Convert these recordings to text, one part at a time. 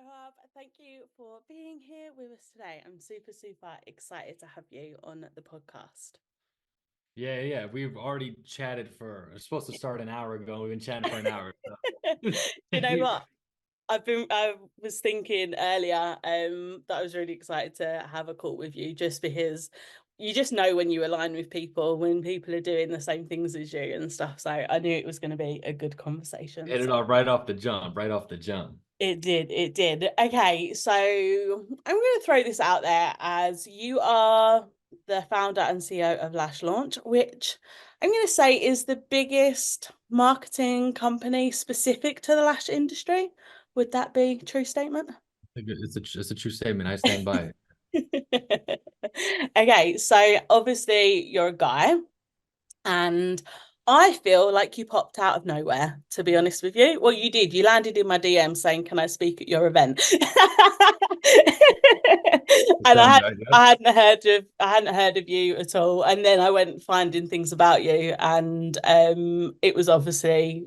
Sohayb, thank you for being here with us today. I'm super excited to have you on the podcast. Yeah. We've already chatted for. We're supposed to start an hour ago. We've been chatting for an hour. Do So. you know what? I was thinking earlier that I was really excited to have a call with you just because you just know when you align with people, when people are doing the same things as you and stuff. So I knew it was going to be a good conversation. Hit it So off right off the jump. Right off the jump. it did. Okay, so I'm going to throw this out there as you are the founder and CEO of Lash Launch, which I'm going to say is the biggest marketing company specific to the lash industry. Would that be a true statement? It's a true statement. I stand by Okay, so obviously you're a guy, and I feel like you popped out of nowhere, to be honest with you. Well, you did. You landed in my DM saying, "Can I speak at your event?" it. And Sounds right. Yep. I hadn't heard of you at all. And then I went finding things about you, and it was obviously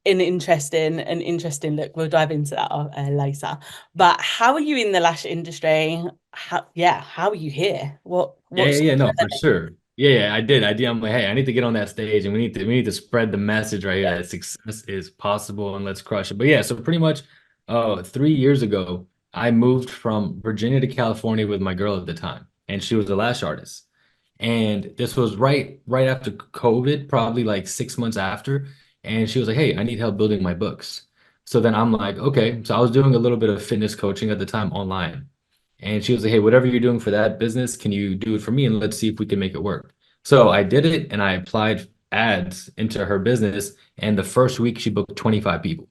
an interesting look. We'll dive into that later. But how are you in the lash industry? How are you here? What's Yeah. No, for sure. Yeah. I did. I'm like, hey, I need to get on that stage, and we need to spread the message right here yeah. that success is possible, and let's crush it. But yeah, so pretty much, 3 years ago, I moved from Virginia to California with my girl at the time, and she was a lash artist. And this was right after COVID, probably like 6 months after. And she was like, "Hey, I need help building my books." So then I'm like, "Okay." So I was doing a little bit of fitness coaching at the time online. And she was like, "Hey, whatever you're doing for that business, can you do it for me? And let's see if we can make it work." So I did it and I applied ads into her business. And the first week she booked 25 people.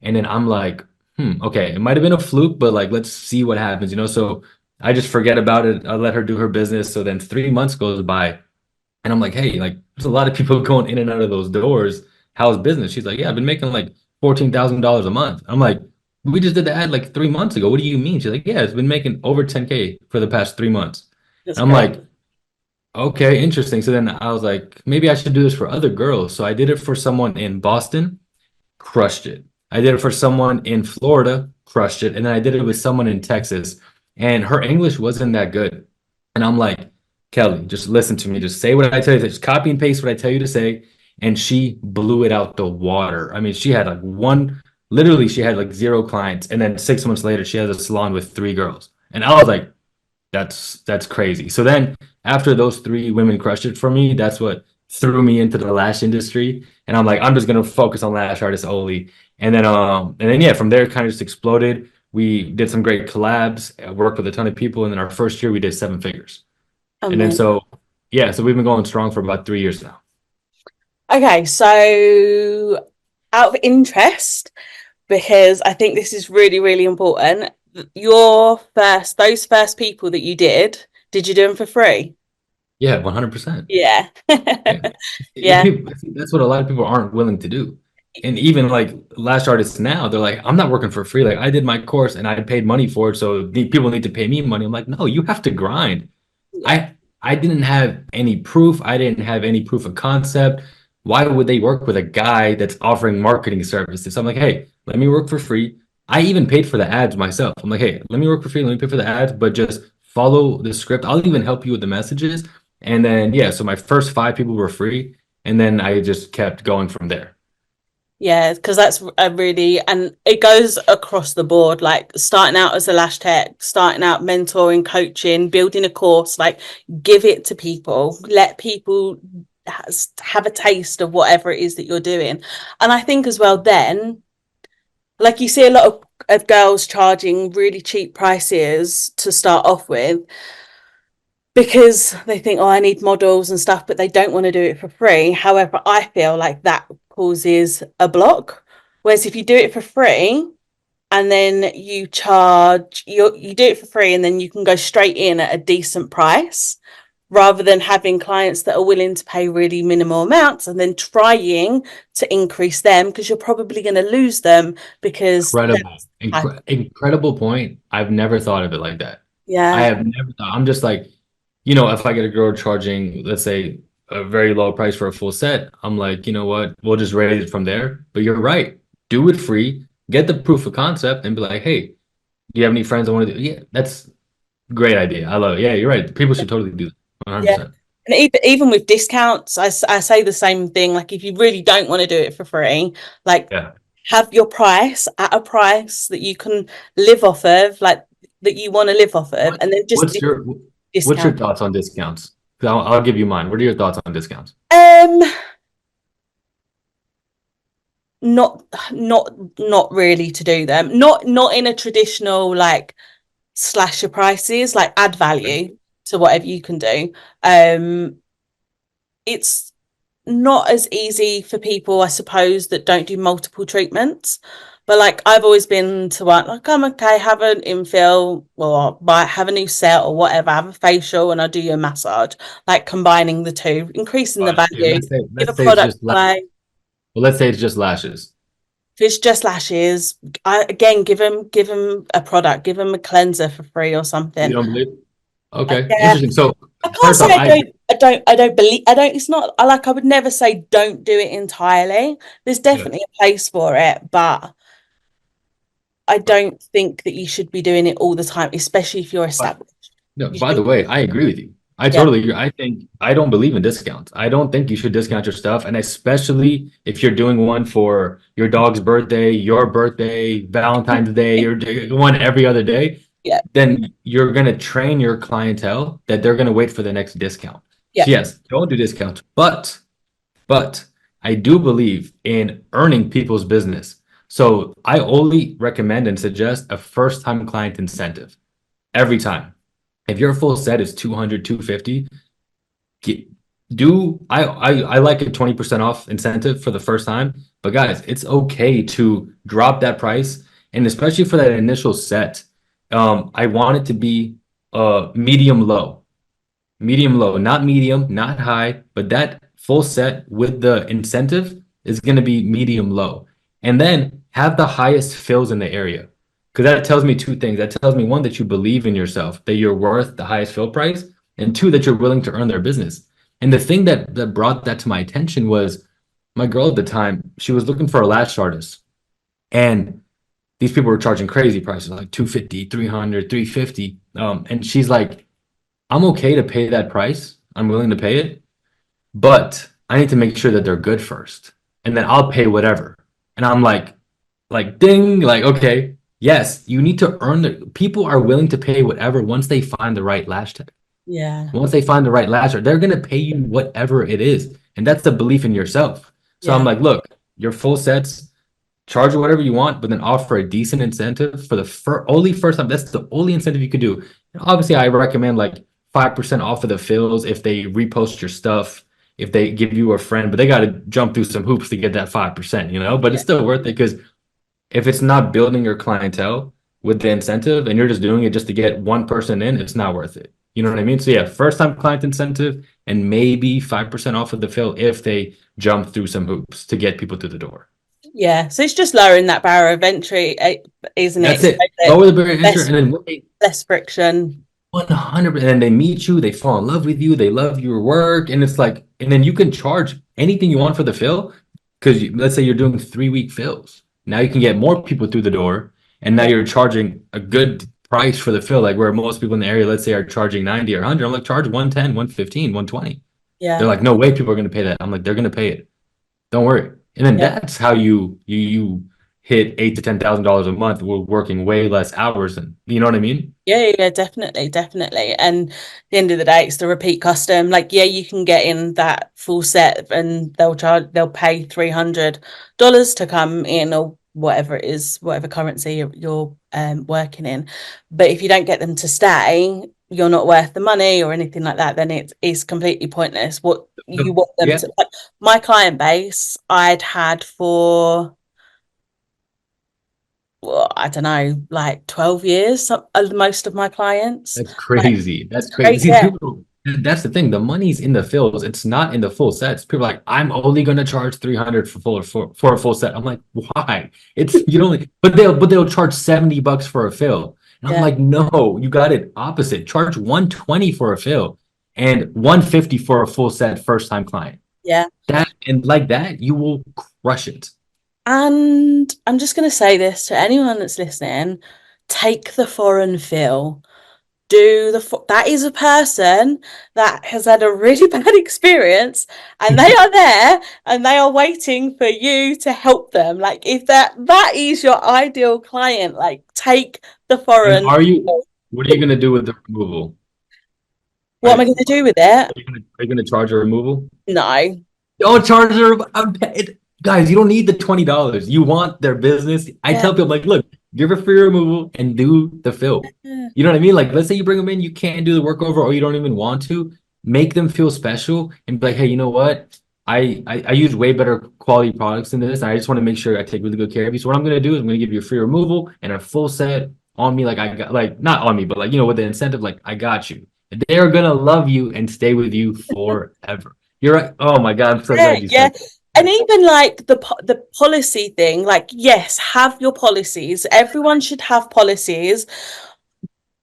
And then I'm like, okay, it might have been a fluke, but like, let's see what happens. So I just forget about it. I let her do her business. So then 3 months goes by, and I'm like, hey, like, there's a lot of people going in and out of those doors. How's business? She's like, yeah, I've been making like $14,000 a month. I'm like, we just did the ad like 3 months ago. What do you mean? She's like, yeah, it's been making over 10K for the past 3 months. That's And I'm great. like, okay, interesting. So then I was like, maybe I should do this for other girls. So I did it for someone in Boston, crushed it. I did it for someone in Florida, crushed it. And then I did it with someone in Texas, and her English wasn't that good. And I'm like, Kelly, just listen to me. Just say what I tell you. Just copy and paste what I tell you to say. And she blew it out the water. I mean, she had like literally, she had like zero clients. And then 6 months later, she has a salon with three girls. And I was like, that's crazy. So then after those three women crushed it for me, that's what threw me into the lash industry. And I'm like, I'm just gonna focus on lash artists only. And then yeah, from there it kind of just exploded. We did some great collabs, worked with a ton of people, and then our first year we did 7 figures. And then Amazing. so yeah, so we've been going strong for about 3 years now. Okay, so out of interest, because I think this is really important, those first people that did you do them for free? Yeah, 100%. Yeah. Yeah. Yeah. That's what a lot of people aren't willing to do. And even like lash artists now, they're like, I'm not working for free. Like I did my course and I paid money for it, so people need to pay me money. I'm like, no, you have to grind. Yeah. I didn't have any proof. I didn't have any proof of concept. Why would they work with a guy that's offering marketing services? I'm like, hey, let me work for free. I even paid for the ads myself. I'm like, hey, let me work for free. Let me pay for the ads, but just follow the script. I'll even help you with the messages. And then, yeah, so my first five people were free. And then I just kept going from there. Yeah, because that's a really, and it goes across the board, like starting out as a lash tech, starting out mentoring, coaching, building a course, like give it to people, let people have a taste of whatever it is that you're doing. And I think as well, then, like you see a lot of girls charging really cheap prices to start off with because they think, oh, I need models and stuff, but they don't want to do it for free. However, I feel like that causes a block. Whereas if you do it for free and then you do it for free and then you can go straight in at a decent price rather than having clients that are willing to pay really minimal amounts and then trying to increase them because you're probably going to lose them because Incredible. Incredible point. I've never thought of it like that. I yeah. have never thought. I'm just like, if I get a girl charging, let's say, a very low price for a full set, I'm like, you know what? We'll just raise it from there. But you're right. Do it free, get the proof of concept, and be like, hey, Do you have any friends that want to do? Yeah, that's a great idea. I love it. Yeah, you're right. People should totally do that. Yeah. 100%. And even with discounts, I say the same thing. Like, if you really don't want to do it for free, like, Yeah. have your price at a price that you can live off of, like, that you want to live off of, What and then just what's your what's your discount. thoughts on discounts? 'Cause I'll give you mine. What are your thoughts on discounts? Um, not not really to do them. Not in a traditional like slash your prices, like add value to whatever you can do. Um, it's not as easy for people, I suppose, that don't do multiple treatments. But like I've always been to one, like I'm okay, have an infill or buy have a new set or whatever, have a facial and I'll do your massage. Like combining the two, increasing the Okay, value, give a let's say it's product just la away. well, let's say it's just lashes. If it's just lashes, again, give them a product, give them a cleanser for free or You something. don't believe? Okay, Yeah, interesting. So I can't first say off, I I don't believe, I don't, it's not, I like, I would never say don't do it entirely. There's yeah. definitely a place for it, but I don't think that you should be doing it all the time, especially if you're But established. no, You by the should, way, I agree with you. I yeah, totally agree. I think I don't believe in discounts. I don't think you should discount your stuff. And especially if you're doing one for your dog's birthday, your birthday, Valentine's Day, you're doing one every other day, yeah, then you're going to train your clientele that they're going to wait for the next discount. yeah, So yes, don't do discounts. But I do believe in earning people's business. So I only recommend and suggest a first-time client incentive every time. If your full set is 200, 250, get, do I like a 20% off incentive for the first time. But guys, it's okay to drop that price. And especially for that initial set, I want it to be medium low. Medium low, not medium, not high, but that full set with the incentive is going to be medium low. And then have the highest fills in the area. Because that tells me two things. That tells me one, that you believe in yourself, that you're worth the highest fill price, and two, that you're willing to earn their business. And the thing that brought that to my attention was my girl at the time, she was looking for a lash artist. And these people were charging crazy prices, like 250, 300, 350. And she's like, I'm okay to pay that price. I'm willing to pay it, but I need to make sure that they're good first. And then I'll pay whatever. And I'm like ding, like, okay, yes, you need to earn the people are willing to pay whatever once they find the right lash tech. yeah, Once they find the right lasher, they're gonna pay you whatever it is. And that's the belief in yourself. So I'm yeah, like, look, your full sets, charge whatever you want, but then offer a decent incentive for the only first time. That's the only incentive you could do. And obviously, I recommend like 5% off of the fills if they repost your stuff, if they give you a friend, but they got to jump through some hoops to get that 5%, you know? But yeah, it's still worth it because if it's not building your clientele with the incentive and you're just doing it just to get one person in, it's not worth it. You know what I mean? So yeah, first time client incentive and maybe 5% off of the fill if they jump through some hoops to get people through the door. yeah. So it's just lowering that barrier of entry, isn't it? That's So it. that Lower the barrier to enter, less and then what they less friction. 100%, and they meet you, they fall in love with you, they love your work, and it's like, and then you can charge anything you want for the fill, because let's say you're doing 3 week fills. Now you can get more people through the door, and now Yeah, you're charging a good price for the fill, like where most people in the area, let's say, are charging 90 or 100. I'm like, charge 110, 115, 120. They're yeah, like, no way people are going to pay that. I'm like, they're going to pay it. Don't worry. And then yeah. that's how you hit $8,000 to $10,000 a month. We're working way less hours than you know what I mean? Yeah, yeah, definitely, definitely. And at the end of the day, it's the repeat custom. Like, yeah, you can get in that full set and they'll pay $300 to come in or whatever it is, whatever currency you're working in. But if you don't get them to stay, you're not worth the money or anything like that, then it's completely pointless. What you want them Yeah, to, like, my client base, I'd had for well, I don't know, like 12 years, most of my clients. that's Like, crazy. That's crazy. great, See, yeah, people, that's the thing. The money's in the fills. It's not in the full sets. People are like, I'm only gonna charge 300 for a full set. I'm like, why? It's you don't but they'll charge $70 for a fill. And I'm yeah, like, no, you got it opposite. Charge 120 for a fill and 150 for a full set first time client. yeah. That and like that, you will crush it. And I'm just going to say this to anyone that's listening, take the foreign feel. That is a person that has had a really bad experience, and they are there and they are waiting for you to help them. Like, if that is your ideal client, like, take the And foreign. what are you gonna do with the removal? Are, What am I going to do with it? are you gonna charge a removal? No. Don't charge her. Guys, you don't need the $20. You want their business. I Yeah. tell people, like, look, give a free removal and do the fill. You know what I mean? Like, let's say you bring them in, you can't do the work over, or you don't even want to. Make them feel special and be like, hey, you know what? I use way better quality products than this. And I just want to make sure I take really good care of you. So what I'm gonna do is I'm gonna give you a free removal and a full set on me. Like, I got, like, not on me, but, like, with the incentive, like, I got you. They're gonna love you and stay with you forever. You're right. Oh my God, I'm so Yeah, glad you yeah. said that. And even like the policy thing, like, yes, have your policies. Everyone should have policies,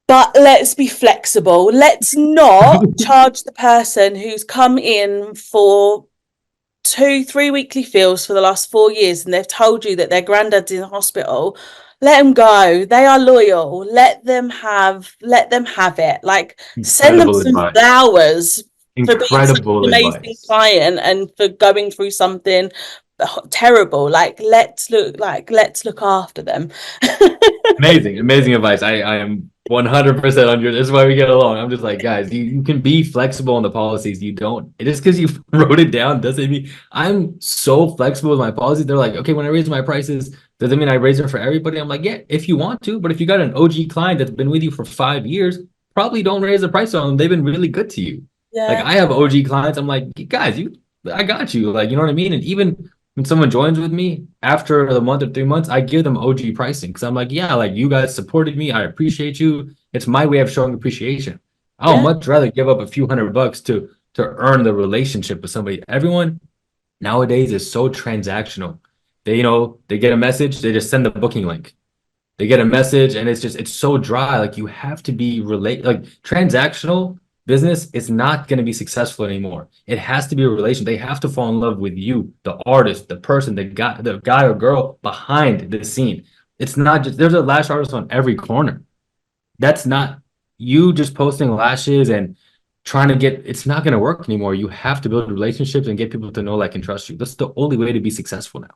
but let's be flexible. Let's not charge the person who's come in for 2, 3 weekly fills for the last 4 years, and they've told you that their granddad's in hospital. Let them go. They are loyal. Let them have it. Like, send them Incredible some advice. flowers for being such Incredible an amazing advice. client and for going through something terrible. Like, let's look after them. Amazing, amazing advice. I am 100% on your. This is why we get along. I'm just like, guys, you can be flexible on the policies. You don't. Just because you wrote it down doesn't mean I'm so flexible with my policies. They're like, okay, when I raise my prices, does it mean I raise them for everybody? I'm like, yeah, if you want to, but if you got an OG client that's been with you for 5 years, probably don't raise the price on them. They've been really good to you. Like, Yeah, I have OG clients. I'm like, guys, I got you. Like, you know what I mean? And even when someone joins with me after the month or 3 months, I give them OG pricing because I'm like, yeah, like, you guys supported me. I appreciate you. It's my way of showing appreciation. I'll yeah, much rather give up a few $100 to earn the relationship with somebody. Everyone nowadays is so transactional. They get a message, they just send the booking link. They get a message and it's so dry. Like, you have to be like, transactional business is not going to be successful anymore. It has to be a relation. They have to fall in love with you, the artist, the person, the guy or girl behind the scene. It's not just there's a lash artist on every corner. That's not you just posting lashes and trying to get it's not going to work anymore. You have to build relationships and get people to know, like, and trust you. That's the only way to be successful now.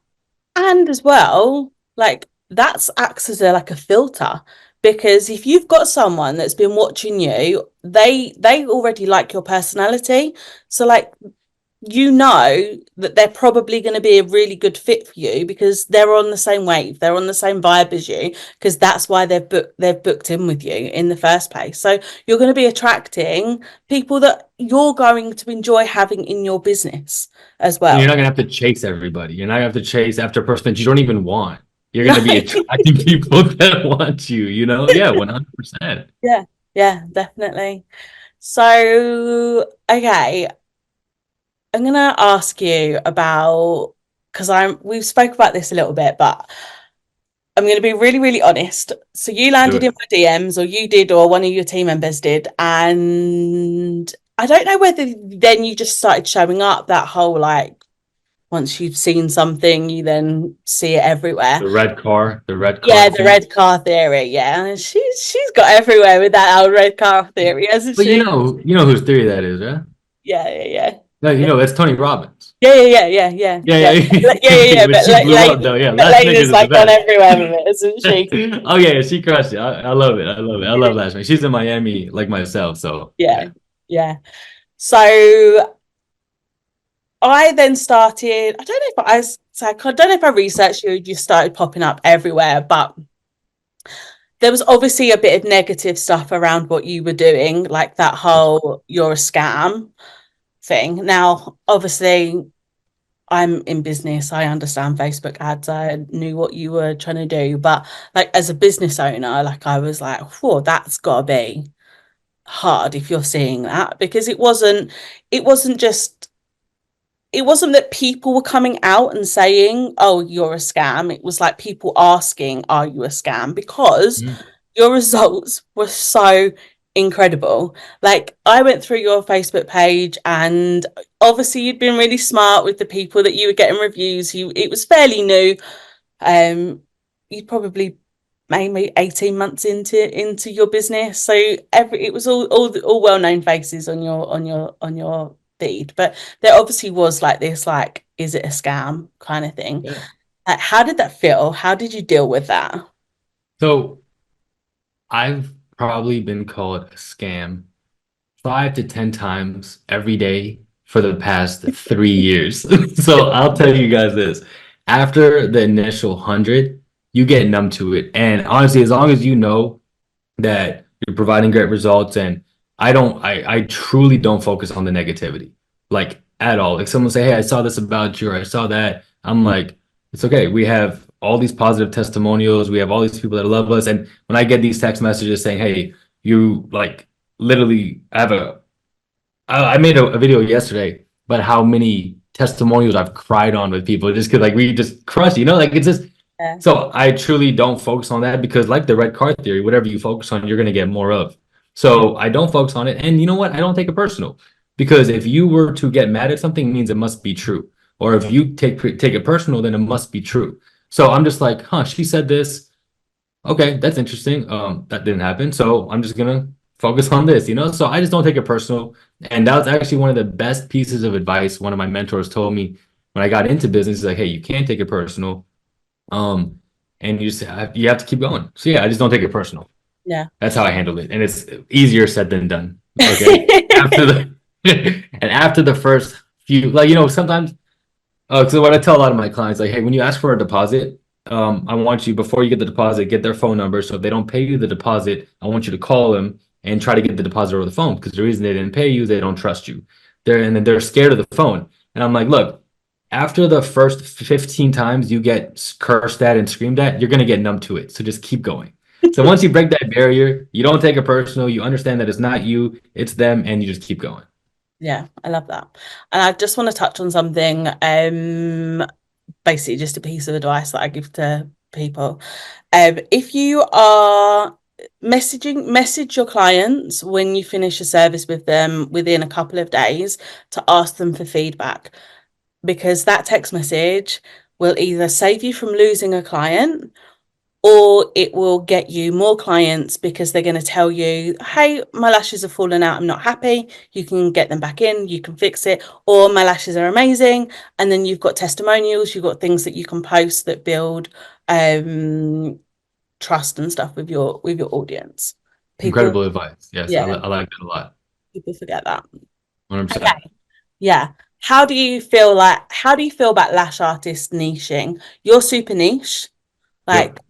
and as well, like, that's acts as like a filter, because if you've got someone that's been watching you, they already like your personality, so, like, that they're probably going to be a really good fit for you because they're on the same wave, they're on the same vibe as you, because that's why they've booked in with you in the first place. So you're going to be attracting people that you're going to enjoy having in your business as And you're well. not gonna have to chase everybody. You're not gonna have to chase after a person that you don't even want. You're No. gonna be attracting people that want you, Yeah, 100%. Yeah, yeah, definitely. So, okay, I'm gonna ask you about, because we've spoke about this a little bit, but I'm gonna be really, really honest. So you Do landed in it. my DMs, or you did, or one of your team members did, and I don't know whether then you just started showing up, that whole, like, once you've seen something, you then see it everywhere. The red car Yeah, the thing. red car theory. Yeah, and she's got everywhere with that old red car theory, hasn't But she? you know whose theory that is, right? Yeah, yeah, yeah. No, Yeah, that's Tony Robbins. yeah, yeah, yeah, yeah, Yeah, yeah, yeah, yeah, yeah, yeah. when But she blew up though. Yeah, Last Niggas Lena's is the like on best. everywhere with it, isn't she? Oh yeah, she crushed it. I love it. I love it. I love Last Night. She's in Miami like myself, so Yeah, yeah. yeah. So I then started. I don't know if I don't know if I researched you. You just started popping up everywhere, but there was obviously a bit of negative stuff around what you were doing, like that whole "you're a scam" thing. Now, obviously, I'm in business. I understand Facebook ads. I knew what you were trying to do, but, like, as a business owner, like, I was like, "Whoa, that's got to be hard if you're seeing that," because it wasn't that people were coming out and saying, "Oh, you're a scam." It was like people asking, "Are you a scam?" Because Mhm. your results were so incredible. Like, I went through your Facebook page, and obviously you'd been really smart with the people that you were getting reviews. It was fairly new. Um, you probably maybe 18 months into your business. So it was all well-known faces on your feed. But there obviously was like this, like, is it a scam kind of thing? Yeah. How did that feel? How did you deal with that? So I've probably been called a scam 5 to 10 times every day for the past 3 years. So I'll tell you guys this. After the initial 100, you get numb to it. And honestly, as long as you know that you're providing great results, and I truly don't focus on the negativity, like at all. Like someone say, "Hey, I saw this about you," or "I saw that." I'm like, it's okay. We have all these positive testimonials. We have all these people that love us. And when I get these text messages saying, "Hey, you like literally have I made a video yesterday about how many testimonials I've cried on with people just because like we just crush, like it's just Yeah, so I truly don't focus on that because like the red card theory, whatever you focus on, you're gonna get more of. yeah, So I don't focus on it. And you know what? I don't take it personal because if you were to get mad at something, it means it must be true. Or if you take it personal, then it must be true. So I'm just like, huh, she said this. Okay, that's interesting. That didn't happen. So I'm just gonna focus on this. So I just don't take it personal. And that was actually one of the best pieces of advice one of my mentors told me when I got into business. He's like, hey, you can't take it personal. Um, and you have to keep going. So yeah, I just don't take it personal. yeah. That's how I handled it. And it's easier said than done. Okay. After the and after the first few, like sometimes so what I tell a lot of my clients, like, hey, when you ask for a deposit, I want you before you get the deposit, get their phone number. So if they don't pay you the deposit, I want you to call them and try to get the deposit over the phone because the reason they didn't pay you, they don't trust you. They're scared of the phone. And I'm like, look, after the first 15 times you get cursed at and screamed at, you're gonna get numb to it. So just keep going. So once you break that barrier, you don't take it personal. You understand that it's not you, it's them, and you just keep going. Yeah, I love that. And I just want to touch on something, basically just a piece of advice that I give to people. If you are message your clients when you finish a service with them within a couple of days to ask them for feedback, because that text message will either save you from losing a client or it will get you more clients because they're going to tell you, hey, my lashes have fallen out, I'm not happy. You can get them back in, you can fix it, or my lashes are amazing. And then you've got testimonials, you've got things that you can post that build trust and stuff with your audience. People, Incredible advice. Yes, yeah, I like that a lot. people forget that. 100%. Okay, yeah. How do you feel about lash artist niching? You're super niche, like Yep.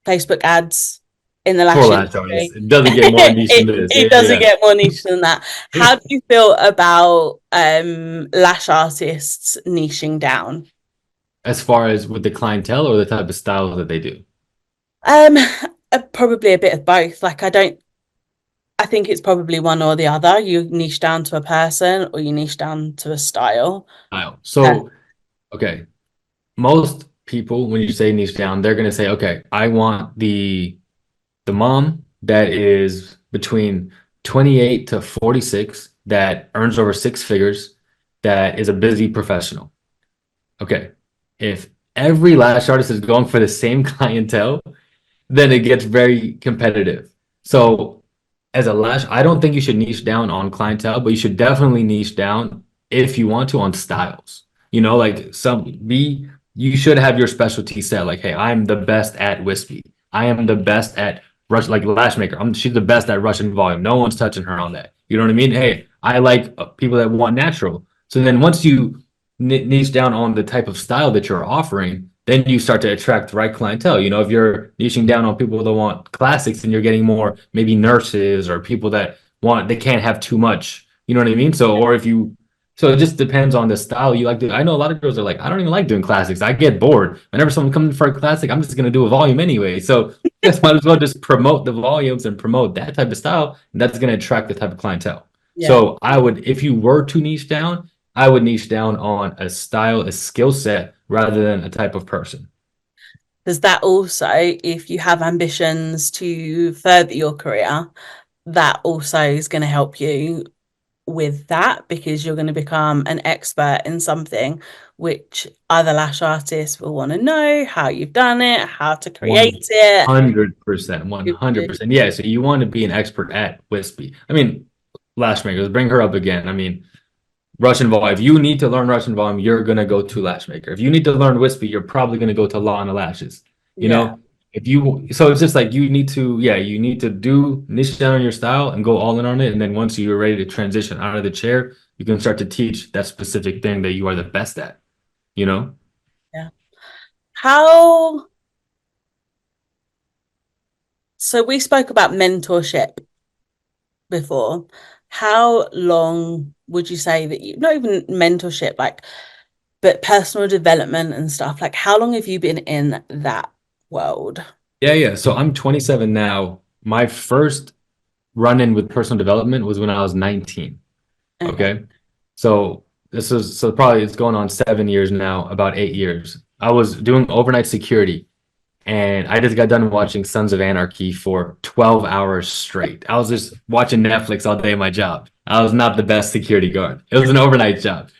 Facebook ads in the Poor lash lash artist. industry. It doesn't get more niche than this. It Yeah, doesn't yeah, get more niche than that. How yeah. do you feel about lash artists niching down? As far as with the clientele or the type of style that they do. Um, probably a bit of both. Like I think it's probably one or the other. You niche down to a person or you niche down to a style. Style. Yeah. So, okay, most people, when you say niche down, they're gonna say, okay, I want the mom that is between 28 to 46 that earns over 6 figures, that is a busy professional. Okay. If every lash artist is going for the same clientele, then it gets very competitive. So as a lash, I don't think you should niche down on clientele, but you should definitely niche down if you want to on styles. Like you should have your specialty set. Like, hey, I'm the best at wispy. I am the best at rush, like lash maker. She's the best at Russian volume. No one's touching her on that. You know what I mean? Hey, I like people that want natural. So then once you niche down on the type of style that you're offering, then you start to attract the right clientele. If you're niching down on people that want classics, and you're getting more maybe nurses or people that they can't have too much. You know what I mean? So it just depends on the style you like to. I know a lot of girls are like, I don't even like doing classics. I get bored. Whenever someone comes in for a classic, I'm just gonna do a volume anyway. So just might as well just promote the volumes and promote that type of style, and that's gonna attract the type of clientele. Yeah. So I would, if you were to niche down, I would niche down on a style, a skill set, rather than a type of person. Does that also, if you have ambitions to further your career, that also is going to help you with that because you're going to become an expert in something which other lash artists will want to know how you've done it, how to create it. 100%, 100%. Yeah, so you want to be an expert at wispy. I mean, lash makers, bring her up again. I mean, Russian volume. If you need to learn Russian volume, you're gonna go to lash maker. If you need to learn wispy, you're probably gonna go to Lana Lashes. You Yeah, know, if you so it's just like you need to, yeah, you need to do niche down on your style and go all in on it. And then once you're ready to transition out of the chair, you can start to teach that specific thing that you are the best at, you know? yeah. How, so we spoke about mentorship before. How long would you say that you, not even mentorship, like, but personal development and stuff, like how long have you been in that world? Yeah, yeah. So I'm 27 now. My first run-in with personal development was when I was 19. Okay. Okay. So this is so probably it's going on 7 years now, about 8 years. I was doing overnight security and I just got done watching Sons of Anarchy for 12 hours straight. I was just watching Netflix all day at my job. I was not the best security guard. It was an overnight job.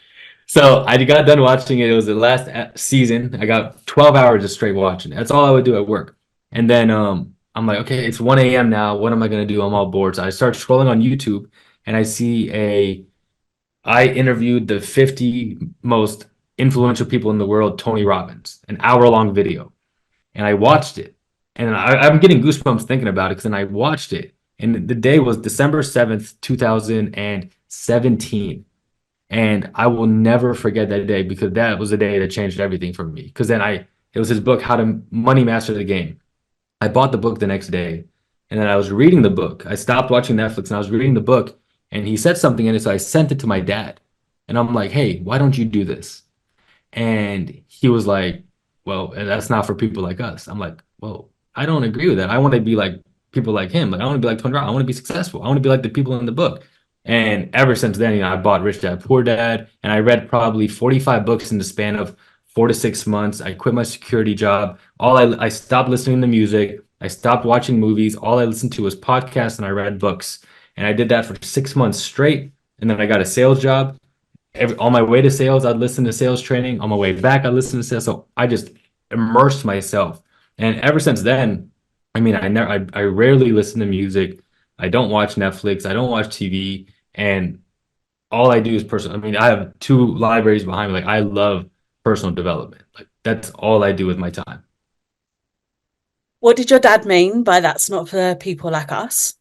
So I got done watching it. It was the last season. I got 12 hours of straight watching. That's all I would do at work. And then I'm like, okay, it's 1 a.m. now. What am I gonna do? I'm all bored. So I start scrolling on YouTube and I interviewed the 50 most influential people in the world, Tony Robbins, an hour-long video. And I watched it. And I'm getting goosebumps thinking about it because then I watched it. And the day was December 7th, 2017. And I will never forget that day because that was the day that changed everything for me. Because then it was his book, How to Money Master the Game. I bought the book the next day, and then I was reading the book. I stopped watching Netflix and I was reading the book, and he said something in it, so I sent it to my dad. And I'm like, hey, why don't you do this? And he was like, well, that's not for people like us. I'm like, well, I don't agree with that. I want to be like people like him. Like, I want to be like Tony Robbins. I want to be successful. I want to be like the people in the book. And ever since then, I bought Rich Dad Poor Dad, and I read probably 45 books in the span of 4 to 6 months. I quit my security job. I stopped listening to music. I stopped watching movies. All I listened to was podcasts and I read books. And I did that for 6 months straight. And then I got a sales job on my way to sales, I'd listen to sales training. On my way back, I'd listen to sales. So I just immersed myself. And ever since then, I mean, I rarely listen to music. I don't watch Netflix. I don't watch TV. And all I do is personal. I mean, I have two libraries behind me. Like I love personal development. Like that's all I do with my time. What did your dad mean by that's not for people like us?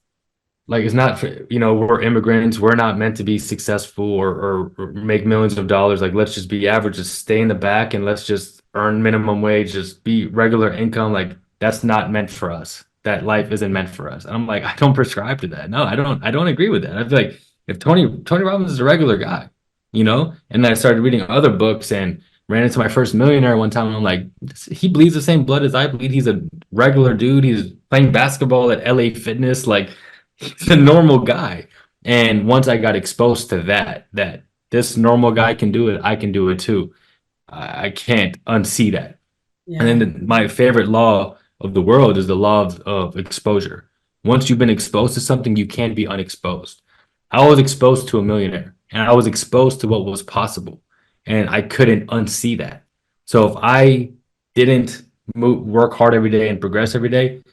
Like it's not for, we're immigrants. We're not meant to be successful or make millions of dollars. Like let's just be average, just stay in the back and let's just earn minimum wage, just be regular income. Like that's not meant for us. That life isn't meant for us. And I'm like, I don't prescribe to that. No, I don't agree with that. I feel like if Tony Robbins is a regular guy, and then I started reading other books and ran into my first millionaire one time and I'm like, he bleeds the same blood as I bleed. He's a regular dude. He's playing basketball at LA Fitness. Like he's a normal guy. And once I got exposed to that this normal guy can do it, I can do it too. I can't unsee that. And Yeah. then my favorite law of the world is the law of exposure. Once you've been exposed to something, you can't be unexposed. I was exposed to a millionaire and I was exposed to what was possible. And I couldn't unsee that. So if I didn't work hard every day and progress every day,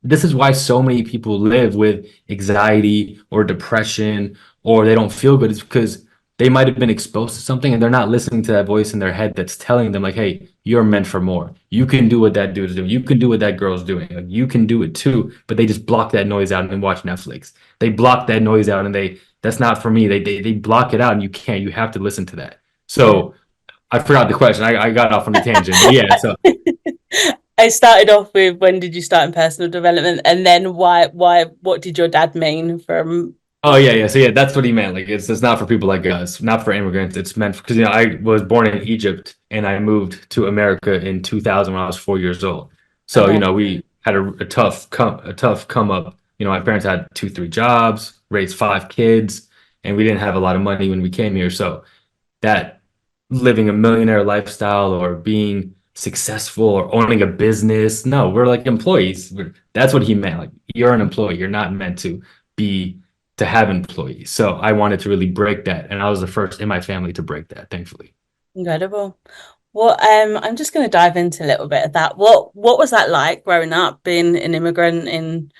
this is why so many people live with anxiety or depression or they don't feel good. It's because they might have been exposed to something and they're not listening to that voice in their head that's telling them like, hey, you're meant for more. You can do what that dude is doing. You can do what that girl's doing. Like you can do it too. But they just block that noise out and watch Netflix. They block that noise out and that's not for me. They block it out and you can't. You have to listen to that. Yeah. So I forgot the question. I got off on a tangent. But yeah, so I started off with when did you start in personal development, and then what did your dad mean from? oh yeah, yeah. So yeah, that's what he meant. Like it's not for people like us, not for immigrants. It's meant because I was born in Egypt and I moved to America in 2000 when I was 4 years old. So Okay. we had a tough come up. My parents had two, three jobs, raised five kids, and we didn't have a lot of money when we came here. So that living a millionaire lifestyle or being successful or owning a business, no, we're like employees. That's what he meant. Like you're an employee. You're not meant to be to have employees. So I wanted to really break that, and I was the first in my family to break that, thankfully. Incredible. What I'm just going to dive into a little bit of that. What was that like growing up, being an immigrant in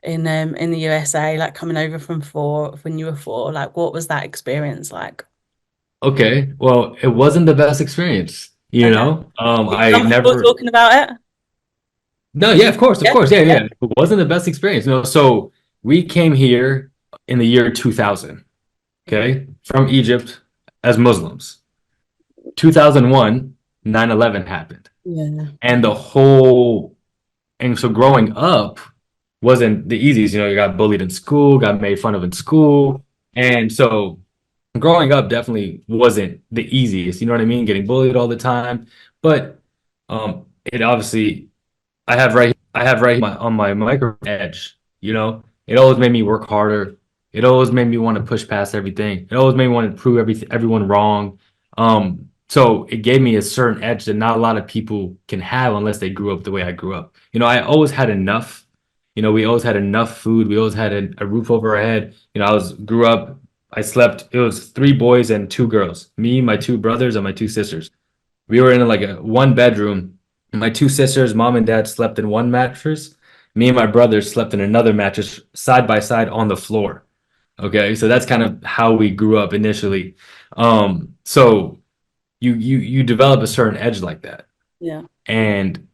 the USA, like coming over from four when you were four? Like, what was that experience like? Okay, well, it wasn't the best experience, you Okay. know. Are you I comfortable never. talking about it? No, yeah, of Yeah. course, yeah, Yeah. yeah. It wasn't the best experience, you know. So we came here in the year 2000, okay, from Egypt as Muslims. 2001, 9/11 happened, Yeah. and the whole and so growing up wasn't the easiest. You know, you got bullied in school, got made fun of in school, and so growing up definitely wasn't the easiest. You know what I mean? Getting bullied all the time, but it obviously I have right on my micro edge, you know? It always made me work harder. It always made me want to push past everything. It always made me want to prove everyone wrong. So it gave me a certain edge that not a lot of people can have unless they grew up the way I grew up. You know, I always had enough. You know, we always had enough food. We always had a roof over our head. You know, grew up, I slept, it was three boys and two girls, me, my two brothers, and my two sisters. We were in like a one bedroom. My two sisters, mom and dad, slept in one mattress. Me and my brother slept in another mattress side by side on the floor. Okay, so that's kind of how we grew up initially. So you develop a certain edge like that. Yeah. And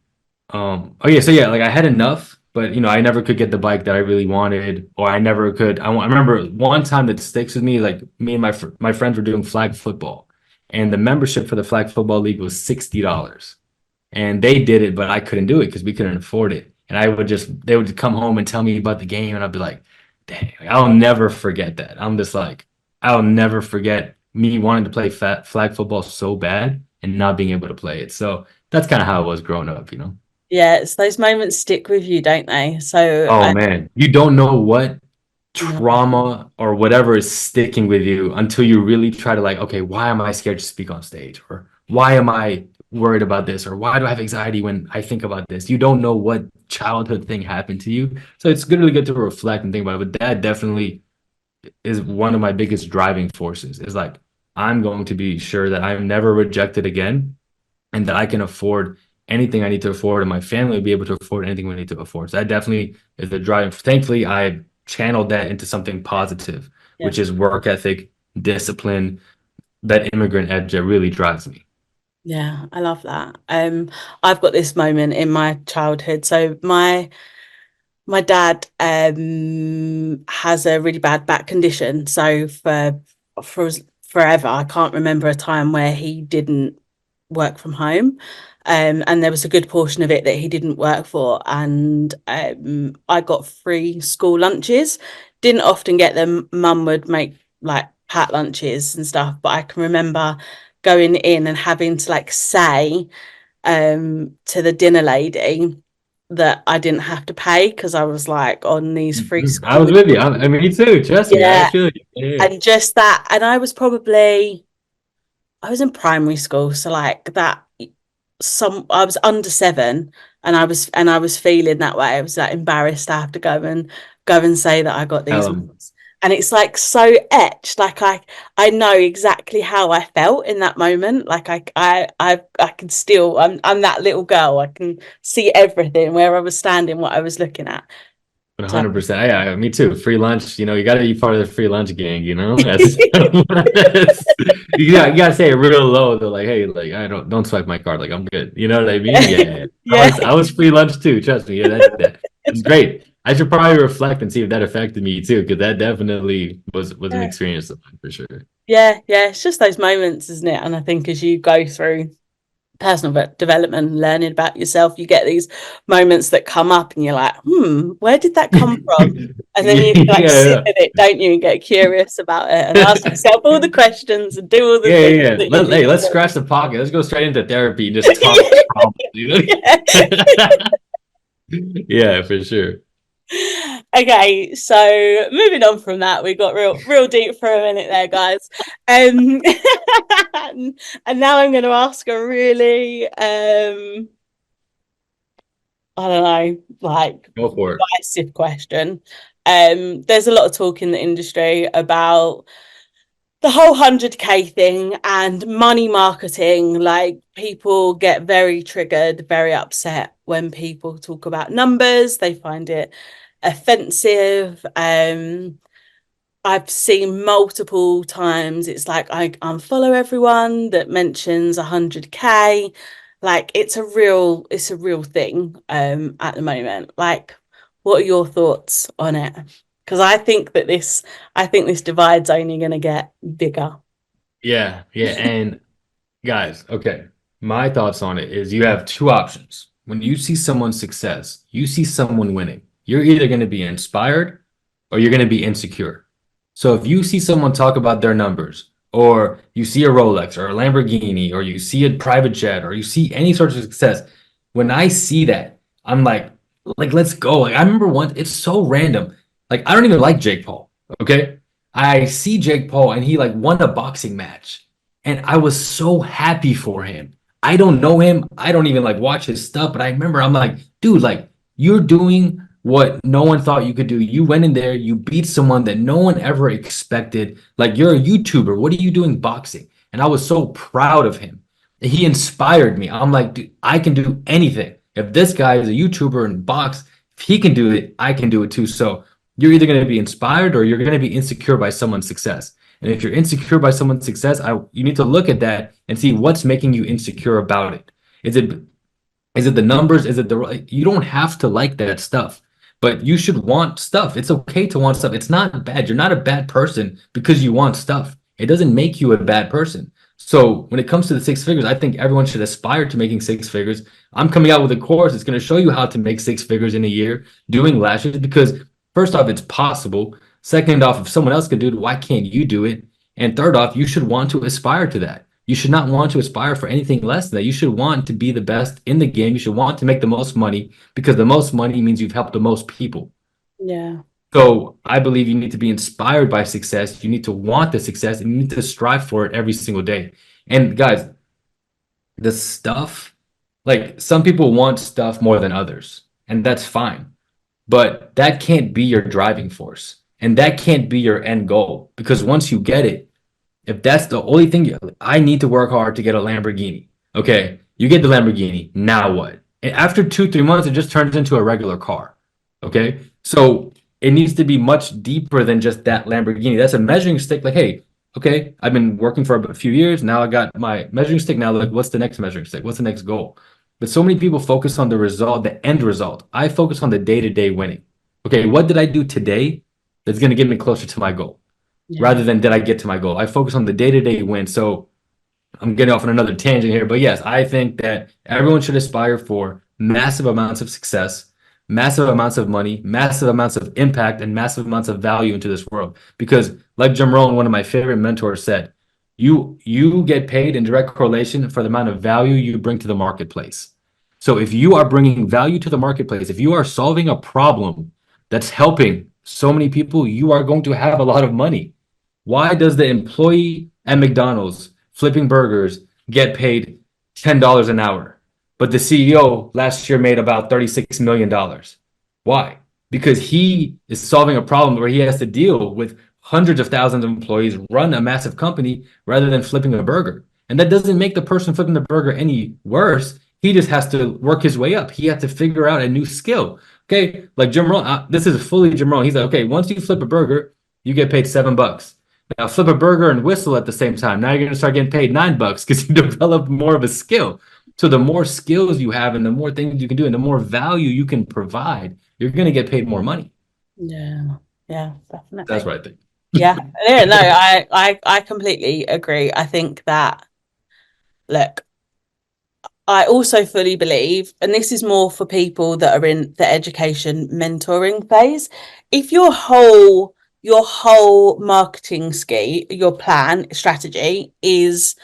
oh yeah, so yeah, like I had enough, but you know, I never could get the bike that I really wanted, or I never could. I remember one time that sticks with me, like me and my friends were doing flag football, and the membership for the flag football league was $60. And they did it, but I couldn't do it because we couldn't afford it. And they would come home and tell me about the game, and I'd be like, dang, like, I'll never forget that. I'm just like, I'll never forget me wanting to play flag football so bad and not being able to play it. So that's kind of how it was growing up, you know? Yeah, it's those moments stick with you, don't they? So Oh I man, you don't know what no, trauma or whatever is sticking with you until you really try to like, okay, why am I scared to speak on stage? Or why am I worried about this? Or why do I have anxiety when I think about this? You don't know what childhood thing happened to you. So it's good, really good to reflect and think about it. But that definitely is one of my biggest driving forces is like, I'm going to be sure that I'm never rejected again and that I can afford anything I need to afford, and my family will be able to afford anything we need to afford. So that definitely is the driving. Thankfully, I channeled that into something positive, yeah. which is work ethic, discipline, that immigrant edge that really drives me. Yeah, I love that. I've got this moment in my childhood. So my dad has a really bad back condition. So for forever, I can't remember a time where he didn't work from home. And there was a good portion of it that he didn't work for. And I got free school lunches. Didn't often get them. Mum would make like pat lunches and stuff, but I can remember going in and having to like say to the dinner lady that I didn't have to pay because I was like on these free Mhm. I school. was with you. I mean, me too. Trust me. I Yeah, feel you. Yeah. and just that, and I was in primary school, so like that I was under seven, and I was feeling that way. I was like embarrassed to have to go and say that I got Tell these them. marks. And it's like so etched. Like I know exactly how I felt in that moment. Like I can still I'm that little girl. I can see everything, where I was standing, what I was looking at. So 100%. Yeah, me too. Free lunch, you know, you got to be part of the free lunch gang, you know? That's you got to say it real low though, like, hey, like don't swipe my card, like I'm good. You know what I mean? Yeah, yeah. yeah. I was free lunch too. Trust me. Yeah, that it's great. I should probably reflect and see if that affected me too, because that definitely was an Yeah. experience of mine for sure. Yeah, it's just those moments, isn't it? And I think as you go through personal development, learning about yourself, you get these moments that come up and you're like, where did that come from? And then you like sit Yeah, in it, don't you, and get curious about it and ask yourself all the questions and do all the yeah, things yeah. that you need Hey, let's to scratch the pocket. Let's go straight into therapy and just talk do. trauma, you know? Yeah. Yeah, for sure. Okay, so moving on from that, we got real deep for a minute there, guys. Um, and now I'm going to ask a really I don't know, like Go for it. divisive question. There's a lot of talk in the industry about the whole 100K thing and money marketing. Like, people get very triggered, very upset when people talk about numbers. They find it offensive. I've seen multiple times it's like I unfollow everyone that mentions 100K. Like, it's a real thing at the moment. Like, what are your thoughts on it? Because I think this divide's only going to get bigger. Yeah, yeah. And guys, okay, my thoughts on it is you have two options. When you see someone's success, you see someone winning, you're either going to be inspired or you're going to be insecure. So if you see someone talk about their numbers, or you see a Rolex or a Lamborghini, or you see a private jet, or you see any sort of success, when I see that, I'm like let's go. Like I remember once, it's so random. Like I don't even like Jake Paul. Okay, I see Jake Paul and he like won a boxing match, and I was so happy for him. I don't know him. I don't even like watch his stuff, but I remember I'm like, dude, like you're doing what no one thought you could do. You went in there, you beat someone that no one ever expected. Like you're a YouTuber. What are you doing boxing? And I was so proud of him. He inspired me. I'm like, dude, I can do anything. If this guy is a YouTuber and box, if he can do it, I can do it too. So you're either going to be inspired or you're going to be insecure by someone's success. And if you're insecure by someone's success, you need to look at that and see what's making you insecure about it. Is it is it the numbers? Is it you don't have to like that stuff, but you should want stuff. It's okay to want stuff. It's not bad. You're not a bad person because you want stuff. It doesn't make you a bad person. So when it comes to the six figures, I think everyone should aspire to making six figures. I'm coming out with a course. It's going to show you how to make six figures in a year doing lashes because first off, it's possible. Second off, if someone else can do it, why can't you do it? And third off, you should want to aspire to that. You should not want to aspire for anything less than that. You should want to be the best in the game. You should want to make the most money because the most money means you've helped the most people. Yeah. So I believe you need to be inspired by success. You need to want the success and you need to strive for it every single day. And guys, the stuff, like some people want stuff more than others, and that's fine. But that can't be your driving force. And that can't be your end goal because once you get it, if that's the only thing I need to work hard to get a Lamborghini. Okay, you get the Lamborghini. Now what? And after 2, 3 months, it just turns into a regular car. Okay, so it needs to be much deeper than just that Lamborghini. That's a measuring stick. Like, hey, okay, I've been working for a few years. Now I got my measuring stick. Now, like, what's the next measuring stick? What's the next goal? But so many people focus on the result, the end result. I focus on the day-to-day winning. Okay, what did I do today that's going to get me closer to my goal? Yeah. Rather than did I get to my goal. I focus on the day-to-day win. So I'm getting off on another tangent here, but yes, I think that everyone should aspire for massive amounts of success, massive amounts of money, massive amounts of impact, and massive amounts of value into this world. Because like Jim Rohn, one of my favorite mentors said, you get paid in direct correlation for the amount of value you bring to the marketplace. So if you are bringing value to the marketplace, if you are solving a problem that's helping so many people, you are going to have a lot of money. Why does the employee at McDonald's flipping burgers get paid $10 an hour, but the CEO last year made about $36 million? Why? Because he is solving a problem where he has to deal with hundreds of thousands of employees, run a massive company rather than flipping a burger. And that doesn't make the person flipping the burger any worse. He just has to work his way up. He has to figure out a new skill. Okay, like Jim Rohn, this is fully Jim Rohn. He's like, okay, once you flip a burger, you get paid $7. Now flip a burger and whistle at the same time. Now you're going to start getting paid $9 because you develop more of a skill. So the more skills you have and the more things you can do and the more value you can provide, you're going to get paid more money. Yeah. Yeah, That's definitely. what I think. Yeah. Yeah, no, I completely agree. I think that, look, I also fully believe, and this is more for people that are in the education mentoring phase, if your whole marketing scheme, your plan, strategy is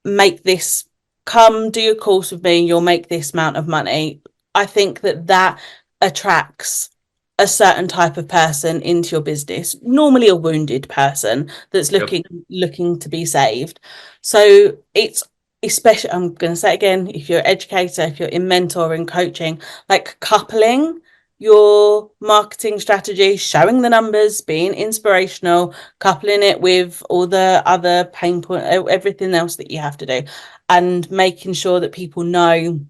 make this, come do a course with me, you'll make this amount of money. I think that that attracts a certain type of person into your business, normally a wounded person that's Yep. looking to be saved. So it's, especially, I'm going to say it again, if you're an educator, if you're in mentoring, coaching, like coupling your marketing strategy, showing the numbers, being inspirational, coupling it with all the other pain point, everything else that you have to do, and making sure that people know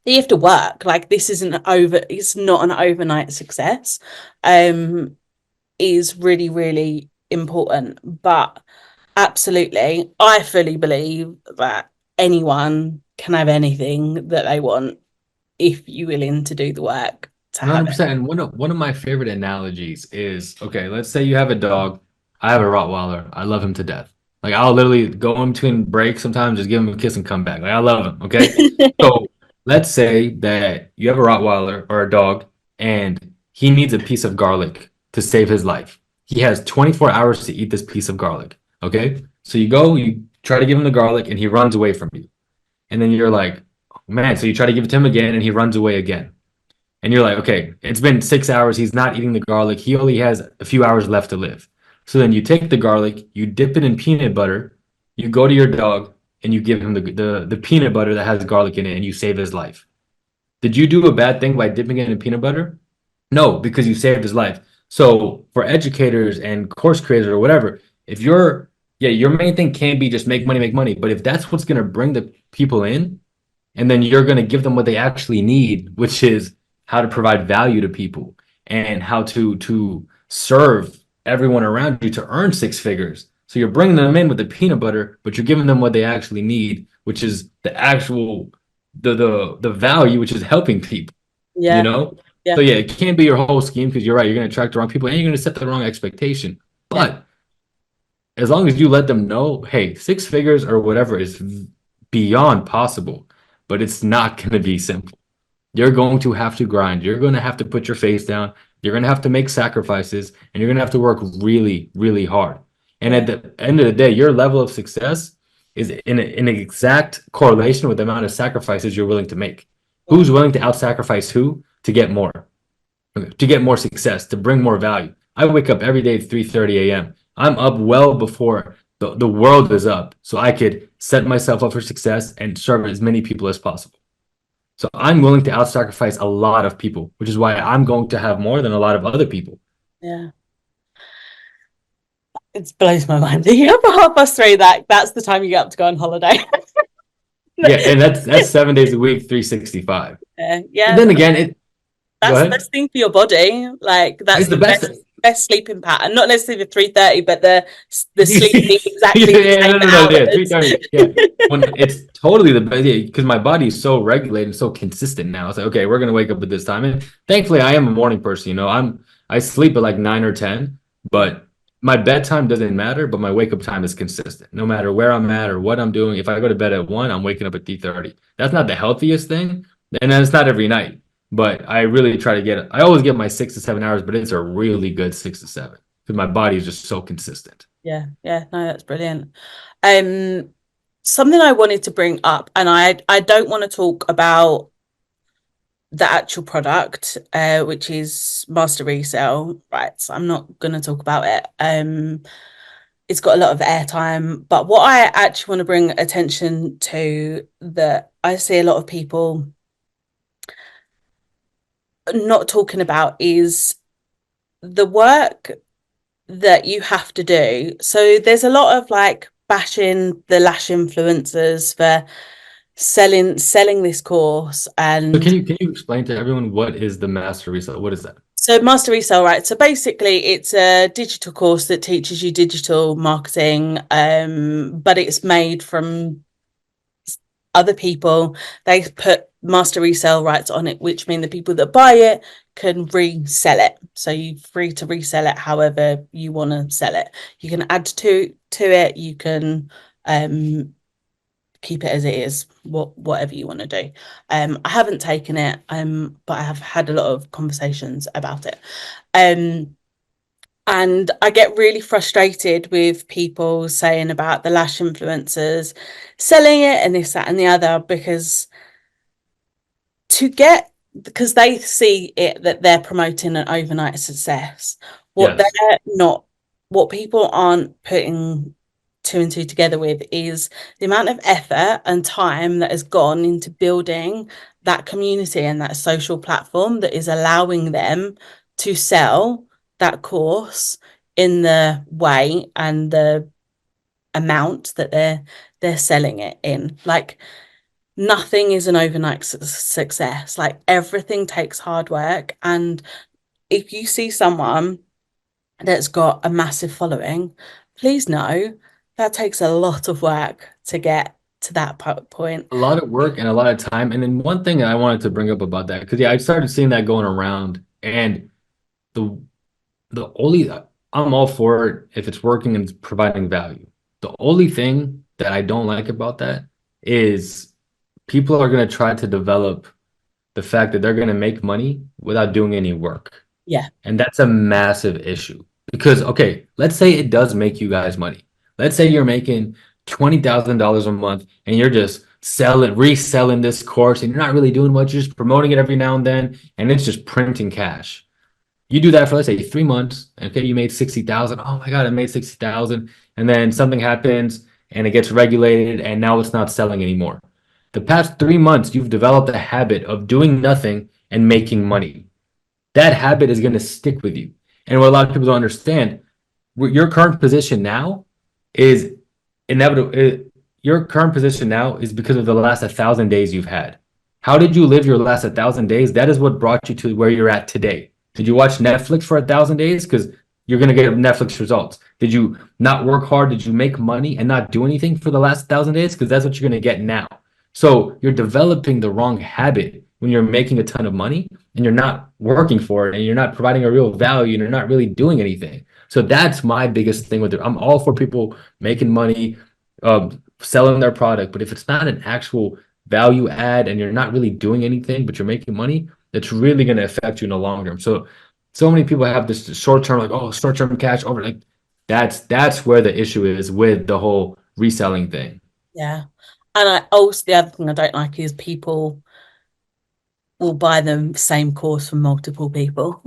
that you have to work. Like this isn't over, it's not an overnight success. Um, is really, really important. But absolutely, I fully believe that anyone can have anything that they want if you're willing to do the work to have it. 100%. And one of my favorite analogies is, okay, let's say you have a dog. I have a Rottweiler. I love him to death. Like I'll literally go in between breaks sometimes, just give him a kiss and come back. Like I love him. Okay. So let's say that you have a Rottweiler or a dog and he needs a piece of garlic to save his life. He has 24 hours to eat this piece of garlic. Okay. So you go, you try to give him the garlic and he runs away from you. And then you're like, oh, man, so you try to give it to him again and he runs away again. And you're like, okay, it's been 6 hours. He's not eating the garlic. He only has a few hours left to live. So then you take the garlic, you dip it in peanut butter, you go to your dog, and you give him the peanut butter that has garlic in it, and you save his life. Did you do a bad thing by dipping it in peanut butter? No, because you saved his life. So for educators and course creators or whatever, if you're, yeah, your main thing can't be just make money. But if that's what's going to bring the people in, and then you're going to give them what they actually need, which is how to provide value to people and how to serve everyone around you to earn six figures. So you're bringing them in with the peanut butter, but you're giving them what they actually need, which is the actual the value, which is helping people, you Yeah, know? yeah, So yeah, it can't be your whole scheme because you're right, you're going to attract the wrong people and you're going to set the wrong expectation. yeah, But as long as you let them know, hey, six figures or whatever is beyond possible, but it's not going to be simple. You're going to have to grind. You're going to have to put your face down. You're going to have to make sacrifices and you're going to have to work really, really hard. And yeah, at the end of the day, your level of success is in an exact correlation with the amount of sacrifices you're willing to make. yeah, Who's willing to out sacrifice who to get more? To get more success, to bring more value. I wake up every day at 3:30 a.m. I'm up well before the world is up so I could set myself up for success and serve as many people as possible. So I'm willing to out sacrifice a lot of people, which is why I'm going to have more than a lot of other people. yeah. It blows my mind. You up at 3:30. That's the time you get up to go on holiday. Yeah, and that's 7 days a week, 365. Yeah, But yeah. then again, it go That's the ahead. best thing for your body. Like that's It's the the best. best sleeping pattern. Not necessarily the 3:30, but the sleep being Yeah, exactly the yeah, no, same no, no, yeah, 3:30. Yeah. hours. When it's totally the best, yeah, because my body is so regulated and so consistent now. It's like, okay, we're gonna wake up at this time. And thankfully I am a morning person, you know. I sleep at like 9 or 10, Yeah, but my bedtime doesn't matter, but my wake up time is consistent. No matter where I'm at or what I'm doing. If I go to bed at 1, I'm waking up at 3:30. That's not the healthiest thing, and then it's not every night. But I really try to get it. I always get my 6 to 7 hours, but it's a really good 6 to 7 because my body is just so consistent. yeah, yeah. No, that's brilliant. Um, Something I wanted to bring up, and I don't want to talk about the actual product, which is Master Resale, right? So I'm not going to talk about it. It's got a lot of airtime, but what I actually want to bring attention to that I see a lot of people not talking about is the work that you have to do. So there's a lot of like bashing the Lash influencers for selling this course. So And can you explain to everyone what is the master resale? What is that? so Master Resale, right? So basically it's a digital course that teaches you digital marketing, but it's made from other people. They put master resale rights on it, which mean the people that buy it can resell it. So you're free to resell it however you want to sell it. You can add to it. You can keep it as it is, whatever you want to do. I haven't taken it, but I have had a lot of conversations about it. Um, and I get really frustrated with people saying about the Lash influencers selling it and this, that, and the other, because they see it that they're promoting an overnight success. What Yes. they're not, what people aren't putting two and two together with is the amount of effort and time that has gone into building that community and that social platform that is allowing them to sell that course in the way and the amount that they're selling it in. Like nothing is an overnight success. Like everything takes hard work. And if you see someone that's got a massive following, please know that takes a lot of work to get to that point. A lot of work and a lot of time. And then one thing that I wanted to bring up about that, because yeah, I started seeing that going around, and the the only I'm all for it if it's working and it's providing value. The only thing that I don't like about that is people are going to try to develop the fact that they're going to make money without doing any work. Yeah, And that's a massive issue because, okay, let's say it does make you guys money. Let's say you're making $20,000 a month and you're just selling, reselling this course and you're not really doing much, you're just promoting it every now and then, and it's just printing cash. You do that for, let's say, 3 months. Okay, you made 60,000. Oh my God, I made 60,000. And then something happens and it gets regulated and now it's not selling anymore. The past 3 months, you've developed a habit of doing nothing and making money. That habit is going to stick with you. And what a lot of people don't understand, your current position now is inevitable. Your current position now is because of the last 1,000 days you've had. How did you live your last 1,000 days? That is what brought you to where you're at today. Did you watch Netflix for 1,000 days? Because you're going to get Netflix results. Did you not work hard? Did you make money and not do anything for the last 1,000 days? Because that's what you're going to get now. So you're developing the wrong habit when you're making a ton of money and you're not working for it and you're not providing a real value and you're not really doing anything. So that's my biggest thing with it. I'm all for people making money, selling their product, but if it's not an actual value add and you're not really doing anything, but you're making money, it's really going to affect you in the long term. So many people have this short term, like, oh, short term cash over, like that's where the issue is with the whole reselling thing. yeah. And I also the other thing I don't like is people will buy the same course from multiple people.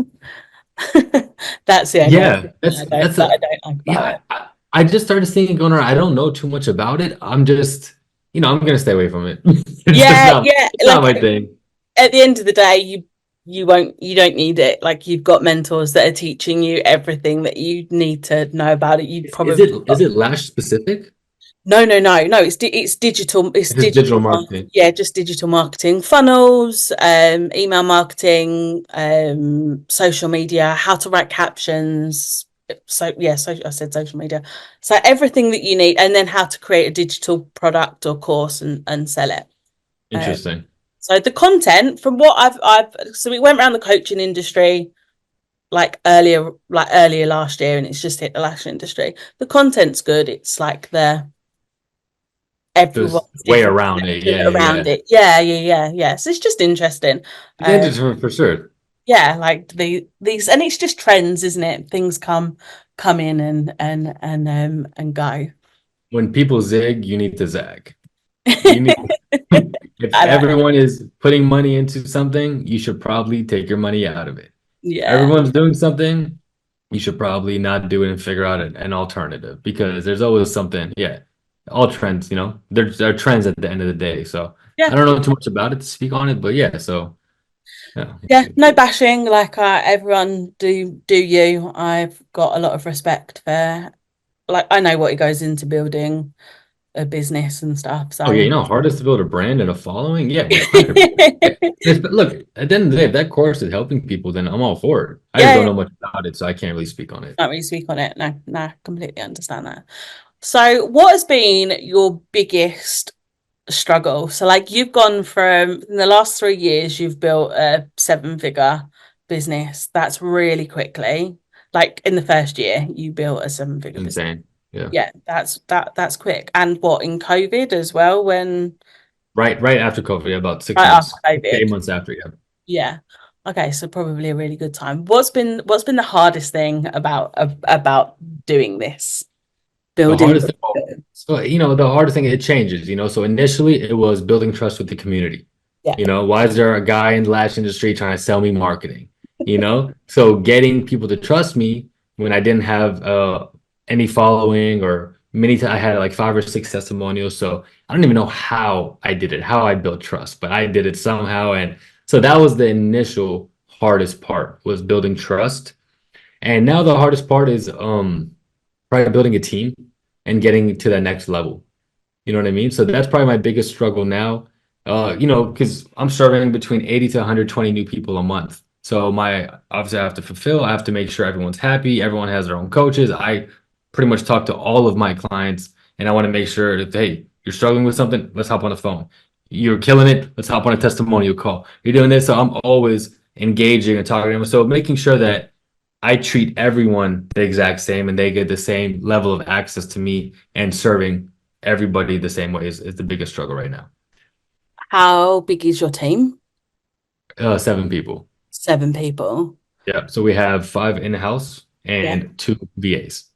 That's the only other Yeah, thing that's that's that I a don't like about yeah. it. I just started seeing it going around. I don't know too much about it. I'm just, I'm gonna stay away from it. It's just Yeah, not yeah. it's not Like my thing. at the end of the day, you don't need it. Like you've got mentors that are teaching you everything that you need to know about it. You Is probably it is it Lash specific? no. It's digital. It's It's just digital digital. marketing. Yeah, just digital marketing, funnels, email marketing, social media, how to write captions. So yeah, so I said social media. So everything that you need, and then how to create a digital product or course and sell it. Um, Interesting. so the content from what I've so we went around the coaching industry like earlier last year, and it's just hit the lash industry. The content's good. It's like the Just everyone's way different around it. perception Yeah, yeah, around yeah. it. Yeah. So it's just interesting. It's interesting for sure. Yeah, like these, and it's just trends, isn't it? Things come in and go. When people zig, you need to zag. You need if I know. everyone is putting money into something, you should probably take your money out of it. Yeah, Everyone's doing something, you should probably not do it and figure out an alternative because there's always something. Yeah, all trends, they're trends at the end of the day. So yeah, I don't know too much about it to speak on it, but yeah. So yeah, yeah. No bashing. Like everyone do you. I've got a lot of respect for. Like I know what it goes into building a business and stuff. oh yeah, So hard hardest to build a brand and a following. Yeah, 100%. Yeah. But look, at the end of the day, if that course is helping people, then I'm all for it. I just don't yeah, know much about it, so I can't really speak on it. can't really speak on it. No, completely understand that. So, what has been your biggest struggle? So, like, you've gone from in the last 3 years, you've built a seven-figure business. That's really quickly. Like in the first year, you built a seven-figure business. Insane. Yeah. Yeah, that's quick. And what in COVID as well, when Right after COVID, yeah, about six right after months, 8 COVID. months after, yeah. Yeah. Okay, so probably a really good time. What's been the hardest thing about doing this, The building? hardest thing, so the hardest thing, it changes, So initially it was building trust with the community. Yeah. Why is there a guy in the lash industry trying to sell me marketing? So getting people to trust me when I didn't have any following or many times. I had like 5 or 6 testimonials. So I don't even know how I did it, how I built trust, but I did it somehow. And so that was the initial hardest part, was building trust. And now the hardest part is probably building a team and getting to that next level. You know what I mean? So that's probably my biggest struggle now. Because I'm serving between 80 to 120 new people a month. So my obviously I have to fulfill, I have to make sure everyone's happy, everyone has their own coaches. I pretty much talk to all of my clients, and I want to make sure that, hey, you're struggling with something, let's hop on the phone. You're killing it, let's hop on a testimonial call. You're doing this, so I'm always engaging and talking to them. So making sure that I treat everyone the exact same and they get the same level of access to me and serving everybody the same way is the biggest struggle right now. How big is your team? 7 people. 7 people. Yeah. So we have 5 in-house Yeah. and 2 VAs.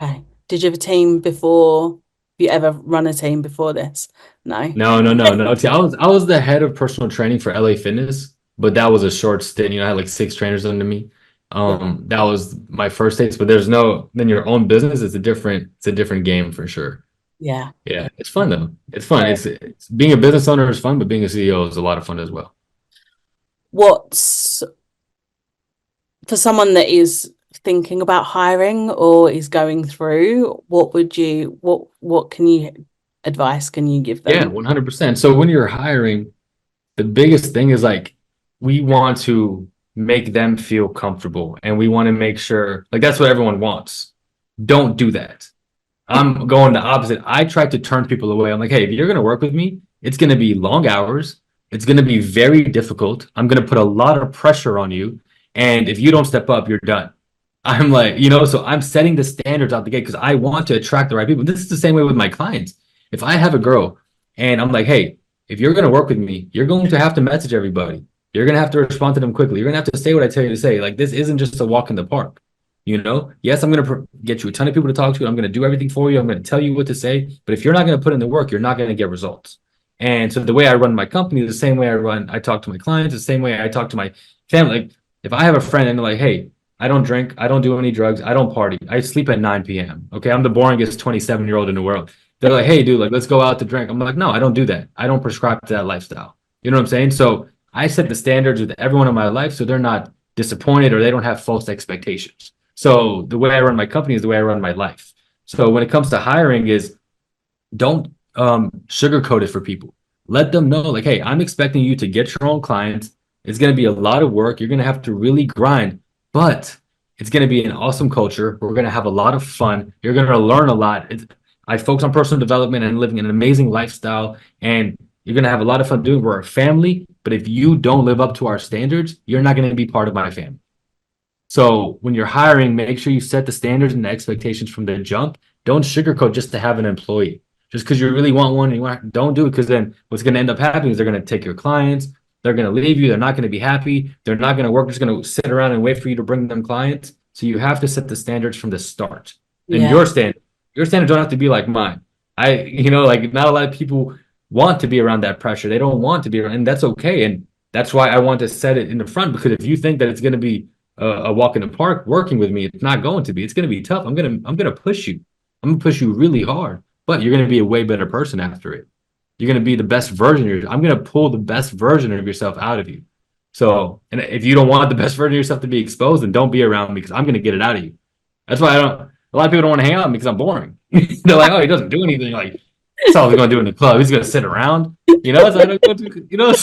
Okay. Did you have a team before? Have you ever run a team before this? No. No, no, no, no. See, I was the head of personal training for LA Fitness, but that was a short stint. I had like 6 trainers under me. Yeah. That was my first taste, but there's no then your own business, it's a different game for sure. Yeah. Yeah, it's fun though. It's fun. It's being a business owner is fun, but being a CEO is a lot of fun as well. What's for someone that is thinking about hiring or is going through, what can you advice can you give Yeah, them? 100%. So when you're hiring, the biggest thing is like we want to make them feel comfortable and we want to make sure like that's what everyone wants. Don't do that. I'm going the opposite. I try to turn people away. I'm like, hey, if you're going to work with me, it's going to be long hours. It's going to be very difficult. I'm going to put a lot of pressure on you. And if you don't step up, you're done. I'm like, so I'm setting the standards out the gate because I want to attract the right people. This is the same way with my clients. If I have a girl and I'm like, hey, if you're going to work with me, you're going to have to message everybody. You're going to have to respond to them quickly. You're going to have to say what I tell you to say. Like, this isn't just a walk in the park. Yes, I'm going to get you a ton of people to talk to. I'm going to do everything for you. I'm going to tell you what to say. But if you're not going to put in the work, you're not going to get results. And so the way I run my company is the same way I talk to my clients, the same way I talk to my family. Like if I have a friend and they're like, hey, I don't drink, I don't do any drugs, I don't party, I sleep at 9 p.m. Okay, I'm the boringest 27-year-old in the world. They're like, hey, dude, like let's go out to drink. I'm like, no, I don't do that. I don't prescribe to that lifestyle. You know what I'm saying? So I set the standards with everyone in my life so they're not disappointed or they don't have false expectations. So the way I run my company is the way I run my life. So when it comes to hiring is don't sugarcoat it for people. Let them know like, hey, I'm expecting you to get your own clients. It's going to be a lot of work. You're going to have to really grind, but it's going to be an awesome culture. We're going to have a lot of fun. You're going to learn a lot. I focus on personal development and living an amazing lifestyle, and you're going to have a lot of fun doing it. We're a family, but if you don't live up to our standards, you're not going to be part of my family. So when you're hiring, make sure you set the standards and the expectations from the jump. Don't sugarcoat just to have an employee. Just because you really want one, don't do it because then what's going to end up happening is they're going to take your clients, they're going to leave you, they're not going to be happy, they're not going to work, just going to sit around and wait for you to bring them clients. So you have to set the standards from the start. And Yeah. your standards don't have to be like mine. Like not a lot of people want to be around that pressure. They don't want to be around, and that's okay. And that's why I want to set it in the front because if you think that it's going to be a walk in the park working with me, it's not going to be. It's going to be tough. I'm gonna push you. I'm gonna push you really hard, but you're gonna be a way better person after it. You're gonna be the best version of yourself. I'm gonna pull the best version of yourself out of you. So, and if you don't want the best version of yourself to be exposed, then don't be around me because I'm gonna get it out of you. That's why I don't. A lot of people don't want to hang out with me because I'm boring. They're like, oh, he doesn't do anything. Like, that's all he's gonna do in the club. He's gonna sit around. So I don't go to.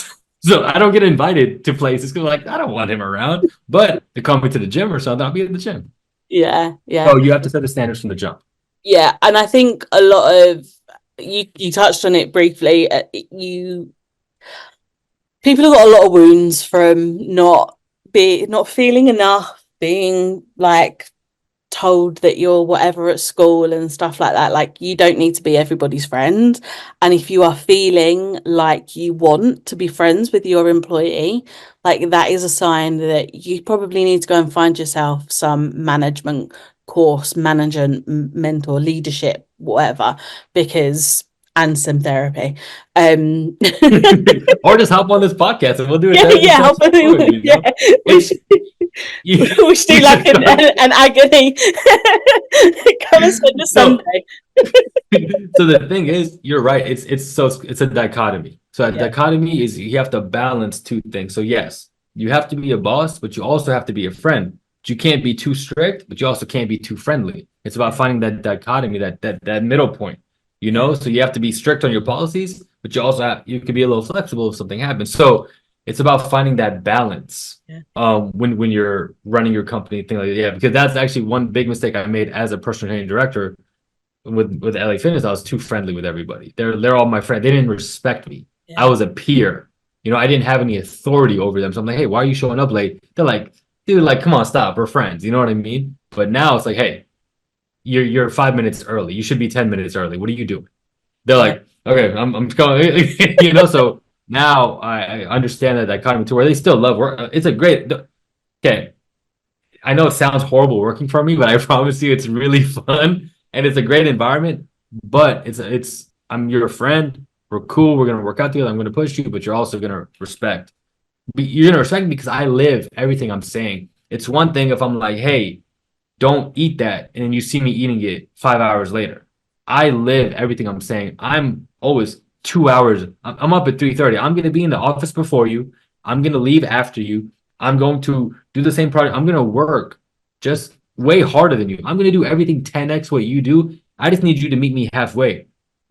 So I don't get invited to places because like I don't want him around. But to come into the gym or something, I'll be at the gym. Yeah. Yeah. So you have to set the standards from the jump. Yeah. And I think a lot of you touched on it briefly. You people have got a lot of wounds from not feeling enough, being like told that you're whatever at school and stuff like that. Like you don't need to be everybody's friend. And if you are feeling like you want to be friends with your employee, like that is a sign that you probably need to go and find yourself some management course, management, mentor, leadership, whatever, because and some therapy. Um, Or just hop on this podcast and we'll do a yeah, therapy yeah, session for you, you yeah. know? We It's should, you, we should we do should like start. an agony. Come and spend a So Sunday. so the thing is, you're right. It's a dichotomy. So a Yeah, dichotomy is you have to balance two things. So yes, you have to be a boss, but you also have to be a friend. But you can't be too strict, but you also can't be too friendly. It's about yeah, finding that dichotomy, that middle point. You yeah, know, so you have to be strict on your policies, but you can be a little flexible if something happens. So it's about finding that balance yeah, when you're running your company, thing like that. Yeah, because that's actually one big mistake I made as a personal training director with LA Fitness. I was too friendly with everybody. They're all my friends. They didn't respect me. I yeah, was a peer. You know, I didn't have any authority over them. So I'm like, hey, why are you showing up late? They're like, dude, like, come on, stop. We're friends. You know what I mean? But now it's like, hey, you're 5 minutes early. You should be 10 minutes early. What are you doing? They're yeah, like, okay, I'm going. You know, so now I understand that dichotomy to where they still love work. It's a great. Okay, I know it sounds horrible working for me, but I promise you it's really fun and it's a great environment. But it's I'm your friend. We're cool. We're gonna work out together. I'm gonna push you, but you're also gonna respect. You're gonna respect me because I live everything I'm saying. It's one thing if I'm like, hey, don't eat that, and then you see me eating it 5 hours later. I live everything I'm saying. I'm always 2 hours. I'm up at 3:30. I'm gonna be in the office before you. I'm gonna leave after you. I'm going to do the same project. I'm gonna work just way harder than you. I'm gonna do everything 10x what you do. I just need you to meet me halfway.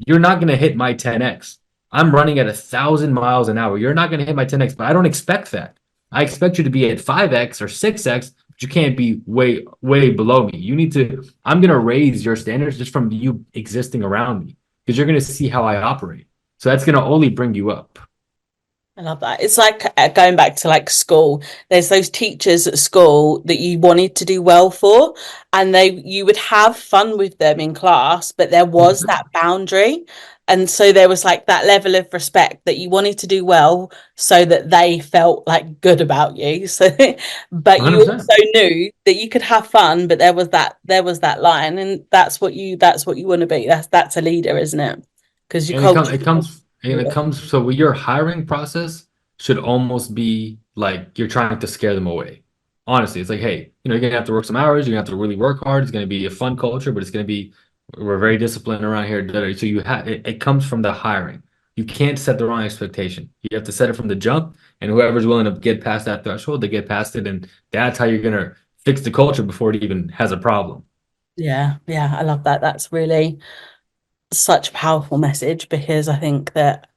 You're not gonna hit my 10x. I'm running at 1,000 miles an hour. You're not gonna hit my 10x, but I don't expect that. I expect you to be at 5x or 6x, but you can't be way below me. You need to. I'm gonna raise your standards just from you existing around me because you're gonna see how I operate. So that's gonna only bring you up. I love that. It's like going back to like school. There's those teachers at school that you wanted to do well for, and you would have fun with them in class, but there was that boundary. And so there was like that level of respect that you wanted to do well so that they felt like good about you. So, but you 100%. also knew that you could have fun, but there was that line, and that's what you want to be. That's a leader, isn't it? Because your And it comes, culture. it comes, and it comes. So with your hiring process should almost be like you're trying to scare them away. Honestly, it's like, hey, you're gonna have to work some hours. You're gonna have to really work hard. It's gonna be a fun culture, but it's gonna be we're very disciplined around here. Da, da. So it comes from the hiring. You can't set the wrong expectation. You have to set it from the jump, and whoever's willing to get past that threshold, they get past it, and that's how you're gonna fix the culture before it even has a problem. Yeah, yeah, I love that. That's really such a powerful message because I think that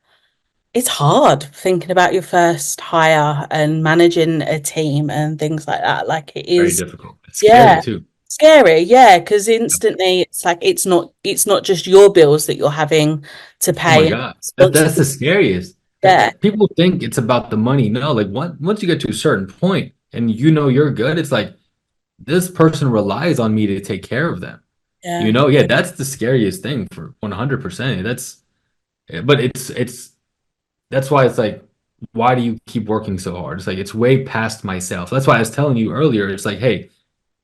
it's hard thinking about your first hire and managing a team and things like that. Like it Very is, difficult. It's scary yeah, too. scary. Yeah, because instantly it's like it's not just your bills that you're having to Oh my pay and God. That's the responsible. scariest. Yeah, People think it's about the money. No, like once you get to a certain point and you know you're good, it's like this person relies on me to take care of them. yeah, Yeah, that's the scariest thing for 100%. But that's why it's like, why do you keep working so hard? It's like it's way past myself. That's why I was telling you earlier. It's like, hey,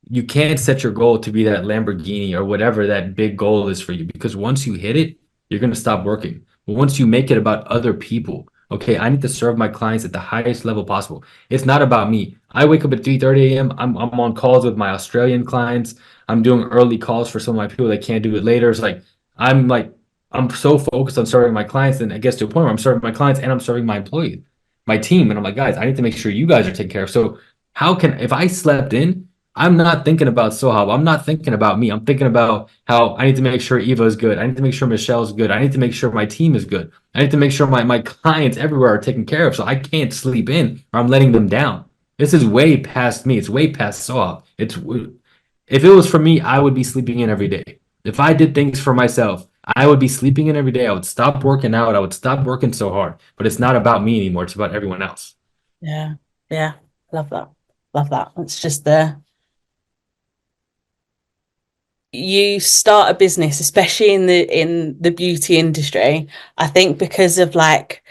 you can't set your goal to be that Lamborghini or whatever that big goal is for you because once you hit it, you're going to stop working. But once you make it about other people, okay, I need to serve my clients at the highest level possible. It's not about me. I wake up at 3:30 a.m. I'm on calls with my Australian clients. I'm doing early calls for some of my people that can't do it later. It's like I'm so focused on serving my clients and it gets to a point where I'm serving my clients and I'm serving my employees, my team. And I'm like, guys, I need to make sure you guys are taken care of. So if I slept in, I'm not thinking about Sohayb. I'm not thinking about me. I'm thinking about how I need to make sure Eva is good. I need to make sure Michelle's good. I need to make sure my team is good. I need to make sure my clients everywhere are taken care of. So I can't sleep in or I'm letting them down. This is way past me. It's way past Sohayb. If it was for me, I would be sleeping in every day. If I did things for myself, I would be sleeping in every day. I would stop working out. I would stop working so hard. But it's not about me anymore. It's about everyone else. yeah, yeah. Love that. Love that. It's just the you start a business, especially in the beauty industry. I think because of like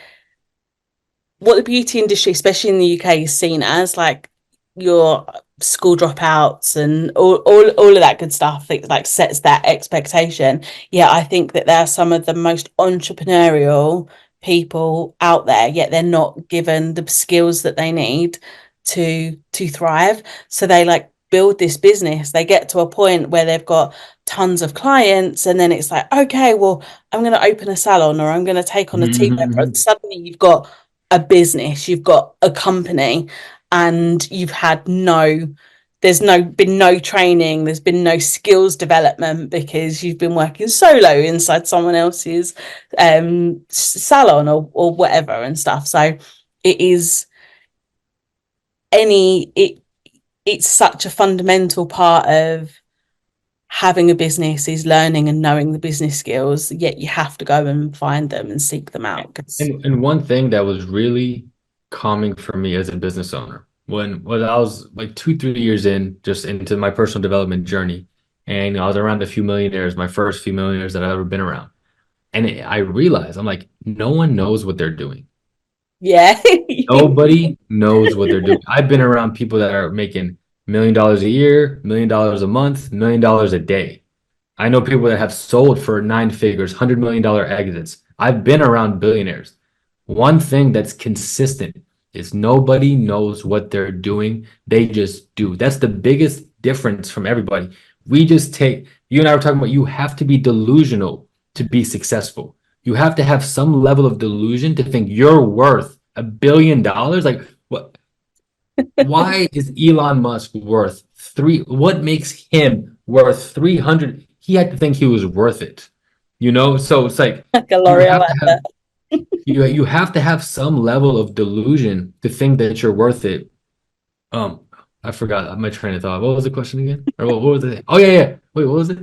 what the beauty industry, especially in the UK, is seen as like you're school dropouts and all of that good stuff. It like sets that expectation. Yeah, I think that they're some of the most entrepreneurial people out there, yet they're not given the skills that they need to thrive. So they like build this business. They get to a point where they've got tons of clients, and then it's like, okay, well, I'm going to open a salon or I'm going to take on a team member. Mhm. Suddenly you've got a business, you've got a company, and you've had there's been no training, there's been no skills development because you've been working solo inside someone else's salon or whatever and stuff. So it is it it's such a fundamental part of having a business is learning and knowing the business skills, yet you have to go and find them and seek them out. And one thing that was really calming for me as a business owner when I was like 2, 3 years in just into my personal development journey, and I was around a few millionaires, my first few millionaires that I've ever been around, and I realized I'm like, no one knows what they're doing. Yeah. Nobody knows what they're doing. I've been around people that are making $1 million a year, $1 million a month, $1 million a day. I know people that have sold for 9 figures, $100 million exits. I've been around billionaires. One thing that's consistent is nobody knows what they're doing. They just do. That's the biggest difference from everybody. We just take, you and I were talking about, you have to be delusional to be successful. You have to have some level of delusion to think you're worth $1 billion. Like, what? Why is Elon Musk worth what makes him worth 300? He had to think he was worth it, So it's like Like a you L'Oreal have to have advert. you have to have some level of delusion to think that you're worth it. Um, I forgot my train of thought. What was the question again? Or what was it? Oh yeah, yeah. Wait, what was it?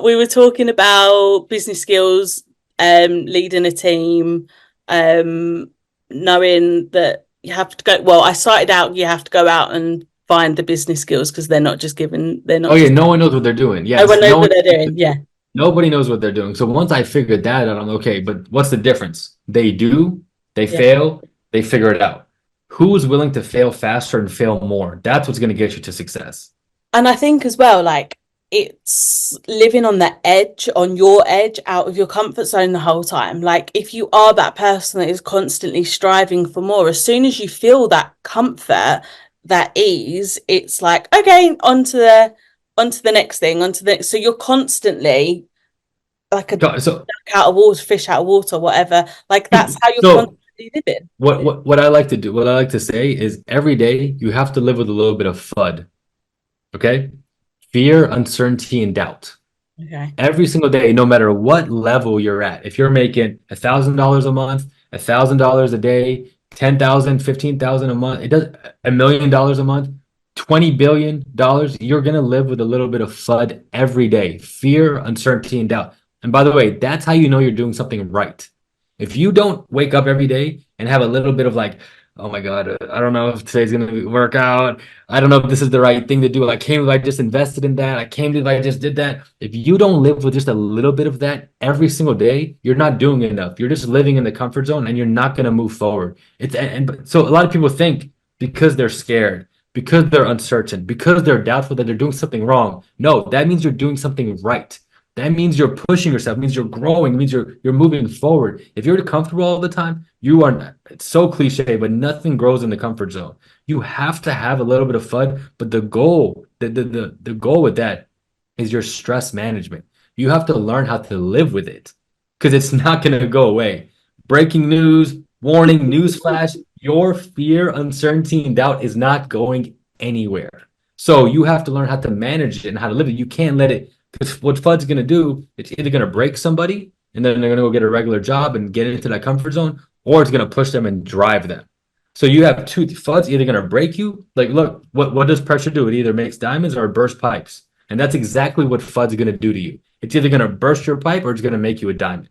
We were talking about business skills, leading a team, um, knowing that you have to go. Well, I started out, you have to go out and find the business skills because they're Oh not yeah, just, no one knows what they're doing. everyone Yes, knows no one. what they're doing. Yeah. Nobody knows what they're doing. So once I figured that out, I'm okay, but what's the difference? They do, they Yeah. fail, they figure it out. Who's willing to fail faster and fail more? That's what's going to get you to success. And I think as well, like it's living on the edge, on your edge, out of your comfort zone the whole time. Like if you are that person that is constantly striving for more, as soon as you feel that comfort, that ease, it's like, okay, onto the next thing, onto the so you're constantly like a So duck out of water, fish out of water, whatever. Like that's how you're so constantly living. what I like to do, what I like to say is every day you have to live with a little bit of FUD, okay? Fear, uncertainty, and doubt. Okay. Every single day, no matter what level you're at. If you're making $1,000 a month, $1,000 a day, 10,000, 15,000 a month, it does $1 million a month, $20 billion, you're gonna live with a little bit of FUD every day. Fear, uncertainty, and doubt. And by the way, that's how you know you're doing something right. If you don't wake up every day and have a little bit of like, oh my God, I don't know if today's gonna work out. I don't know if this is the right thing to do. I can't believe I just invested in that. I can't believe I just did that. If you don't live with just a little bit of that every single day, you're not doing enough. You're just living in the comfort zone and you're not going to move forward. So a lot of people think because they're scared, because they're uncertain, because they're doubtful that they're doing something wrong. No, that means you're doing something right. That means you're pushing yourself, means you're growing, means you're moving forward. If you're comfortable all the time, you are not, it's so cliche, but nothing grows in the comfort zone. You have to have a little bit of fun, but the goal with that is your stress management. You have to learn how to live with it because it's not going to go away. Breaking news, warning, newsflash, your fear, uncertainty, and doubt is not going anywhere. So you have to learn how to manage it and how to live it. You can't let it, because what FUD's going to do, it's either going to break somebody and then they're going to go get a regular job and get into that comfort zone, or it's going to push them and drive them. So you have two FUDs either going to break you. Like, look, what does pressure do? It either makes diamonds or it bursts pipes. And that's exactly what FUD's going to do to you. It's either going to burst your pipe or it's going to make you a diamond.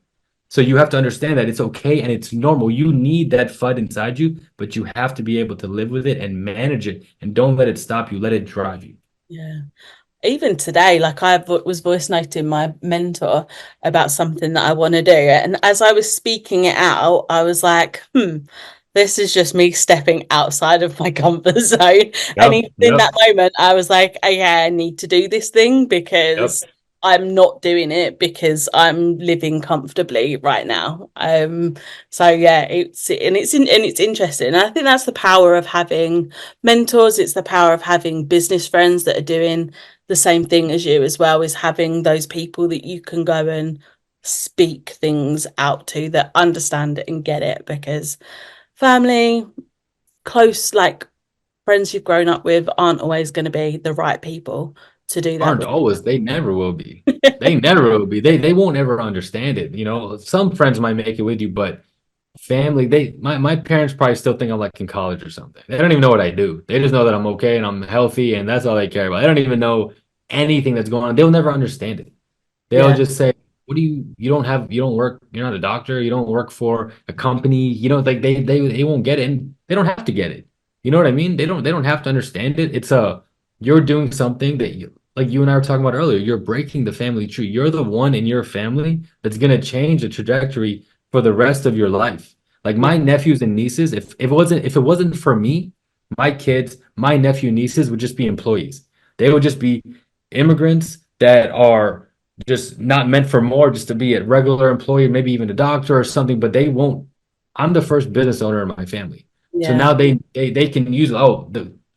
So you have to understand that it's okay and it's normal. You need that FUD inside you, but you have to be able to live with it and manage it. And don't let it stop you. Let it drive you. Yeah. Even today, like I was voice noting my mentor about something that I want to do. And as I was speaking it out, I was like, This is just me stepping outside of my comfort zone. And Yep, even in that yep, moment, I was like, okay, I need to do this thing yep. because I'm not doing it because I'm living comfortably right now. So yeah, it's interesting. And I think that's the power of having mentors. It's the power of having business friends that are doing the same thing as you as well, is having those people that you can go and speak things out to that understand it and get it, because family, close, like friends you've grown up with, aren't always going to be the right people to do that Aren't with. always. They never will be. They never will be. They won't ever understand it. You know, some friends might make it with you, but family, my parents probably still think I'm like in college or something. They don't even know what I do. They just know that I'm okay and I'm healthy and that's all they care about. They don't even know anything that's going on. They'll never understand it. They'll Yeah, just say, "What do you don't work, you're not a doctor, you don't work for a company, you don't like they won't get it and they don't have to get it. You know what I mean? They don't have to understand it. It's a you're doing something that you like you and I were talking about earlier. You're breaking the family tree. You're the one in your family that's gonna change the trajectory for the rest of your life. Like yeah, my nephews and nieces, if it wasn't for me, my kids, my nephew nieces would just be employees. They would just be immigrants that are just not meant for more, just to be a regular employee, maybe even a doctor or something, but they won't. I'm the first business owner in my family. So yeah, now they can use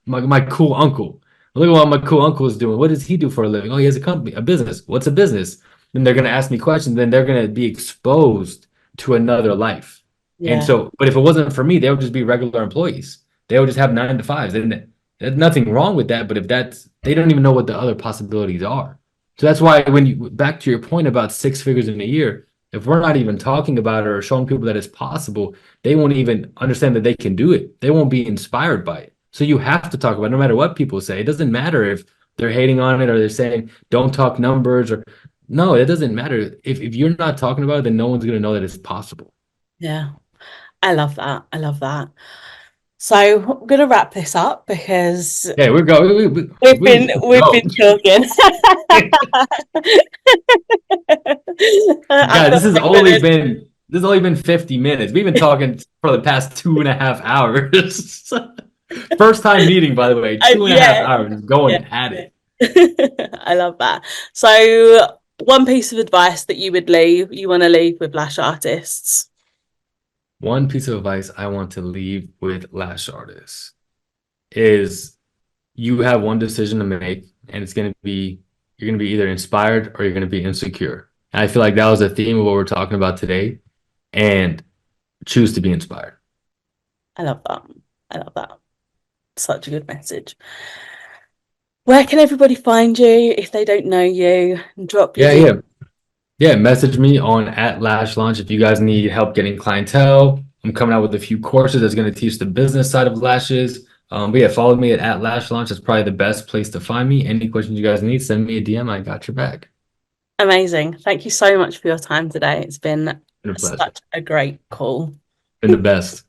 my cool uncle. Look at what my cool uncle is doing. What does he do for a living? Oh, he has a company, a business. What's a business? Then they're gonna ask me questions, then they're gonna be exposed to another life. And yeah, so, but if it wasn't for me, they would just be regular employees. They would just have 9 to 5s. And there's nothing wrong with that, but if that's they don't even know what the other possibilities are. So that's why when you back to your point about 6 figures in a year, if we're not even talking about it or showing people that it's possible, they won't even understand that they can do it. They won't be inspired by it. So you have to talk about it no matter what people say. It doesn't matter if they're hating on it or they're saying don't talk numbers or no, it doesn't matter. If you're not talking about it, then no one's gonna know that it's possible. yeah. I love that. I love that. So I'm gonna wrap this up because Yeah, we're going. We we've go. been talking. I Guys, feel like we're gonna. this has only been 50 minutes. We've been talking for the past 2.5 hours. First time meeting, by the way, two and a half Yeah, hours yeah. going at it. I love that. So, one piece of advice that you want to leave with Lash artists. One piece of advice I want to leave with Lash artists is you have one decision to make, and it's going to be you're going to be either inspired or you're going to be insecure. And I feel like that was a theme of what we're talking about today. And choose to be inspired. I love that. I love that. Such a good message. Where can everybody find you if they don't know you? Drop your Yeah, details. yeah. Yeah, message me on at Lash Launch if you guys need help getting clientele. I'm coming out with a few courses that's going to teach the business side of lashes. But yeah, follow me at Lash Launch. That's probably the best place to find me. Any questions you guys need, send me a DM. I got your back. Amazing. Thank you so much for your time today. It's been Been a pleasure. such a great call. Been the best.